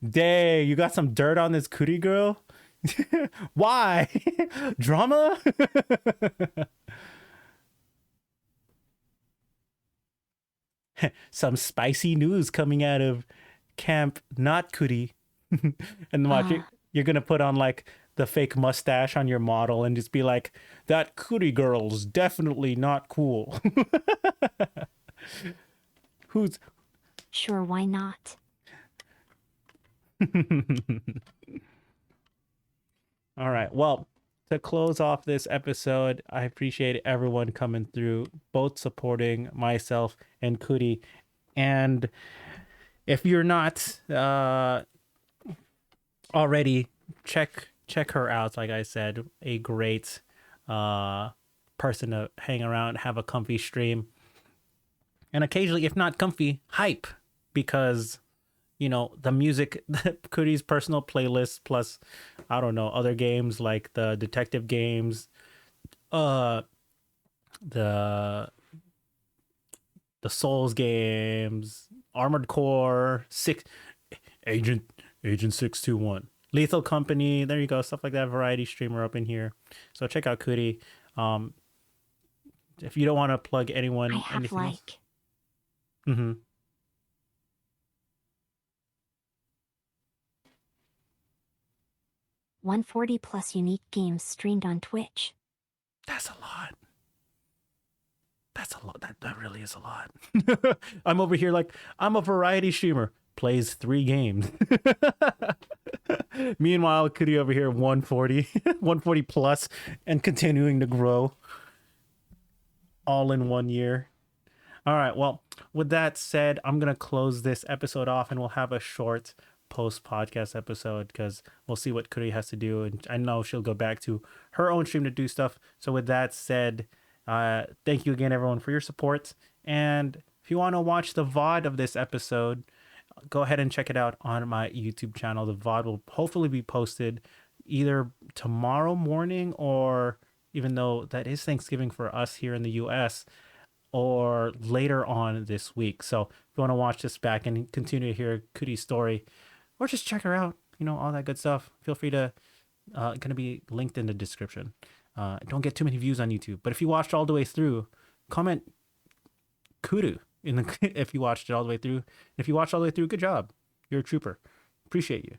Dang, you got some dirt on this Kuri girl? Why? Drama? Some spicy news coming out of camp not Kuri. And watch you're gonna put on like the fake mustache on your model and just be like, that Kuri girl's definitely not cool. Who's Sure, why not? All right. Well, to close off this episode, I appreciate everyone coming through, both supporting myself and Kuri. And if you're not already, check her out. Like I said, a great person to hang around, have a comfy stream, and occasionally, if not comfy, hype, because the music, Kuri's personal playlist, plus I don't know, other games like the detective games, uh the Souls games, Armored Core, Agent Agent 621, Lethal Company. There you go, stuff like that. Variety streamer up in here. So check out Kuri. If you don't want to plug I anyone, have anything else. like Mm-hmm. 140 plus unique games streamed on Twitch. That's a lot. That's a lot. That really is a lot. I'm over here like I'm a variety streamer. Plays 3 games. Meanwhile, Kuri over here 140, 140 plus, and continuing to grow all in 1 year. All right. Well, with that said, I'm gonna close this episode off, and we'll have a short post podcast episode because we'll see what Kuri has to do, and I know she'll go back to her own stream to do stuff. So with that said, thank you again, everyone, for your support. And if you want to watch the VOD of this episode, go ahead and check it out on my YouTube channel. The VOD will hopefully be posted either tomorrow morning, or even though that is Thanksgiving for us here in the US, or later on this week. So if you want to watch this back and continue to hear Kuri's story, or just check her out, all that good stuff, feel free to, going to be linked in the description. Don't get too many views on YouTube, but if you watched all the way through, comment Kuru if you watched it all the way through. If you watched all the way through, good job. You're a trooper. Appreciate you.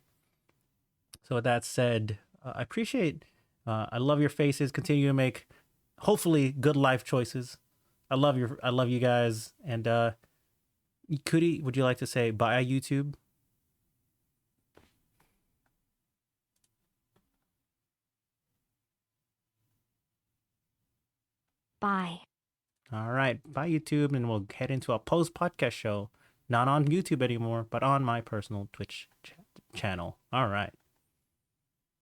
So with that said, I appreciate, I love your faces. Continue to make, hopefully, good life choices. I love you guys. And Kuri, would you like to say bye, YouTube? Bye. All right, bye, YouTube, and we'll head into a post podcast show, not on YouTube anymore, but on my personal Twitch channel. All right.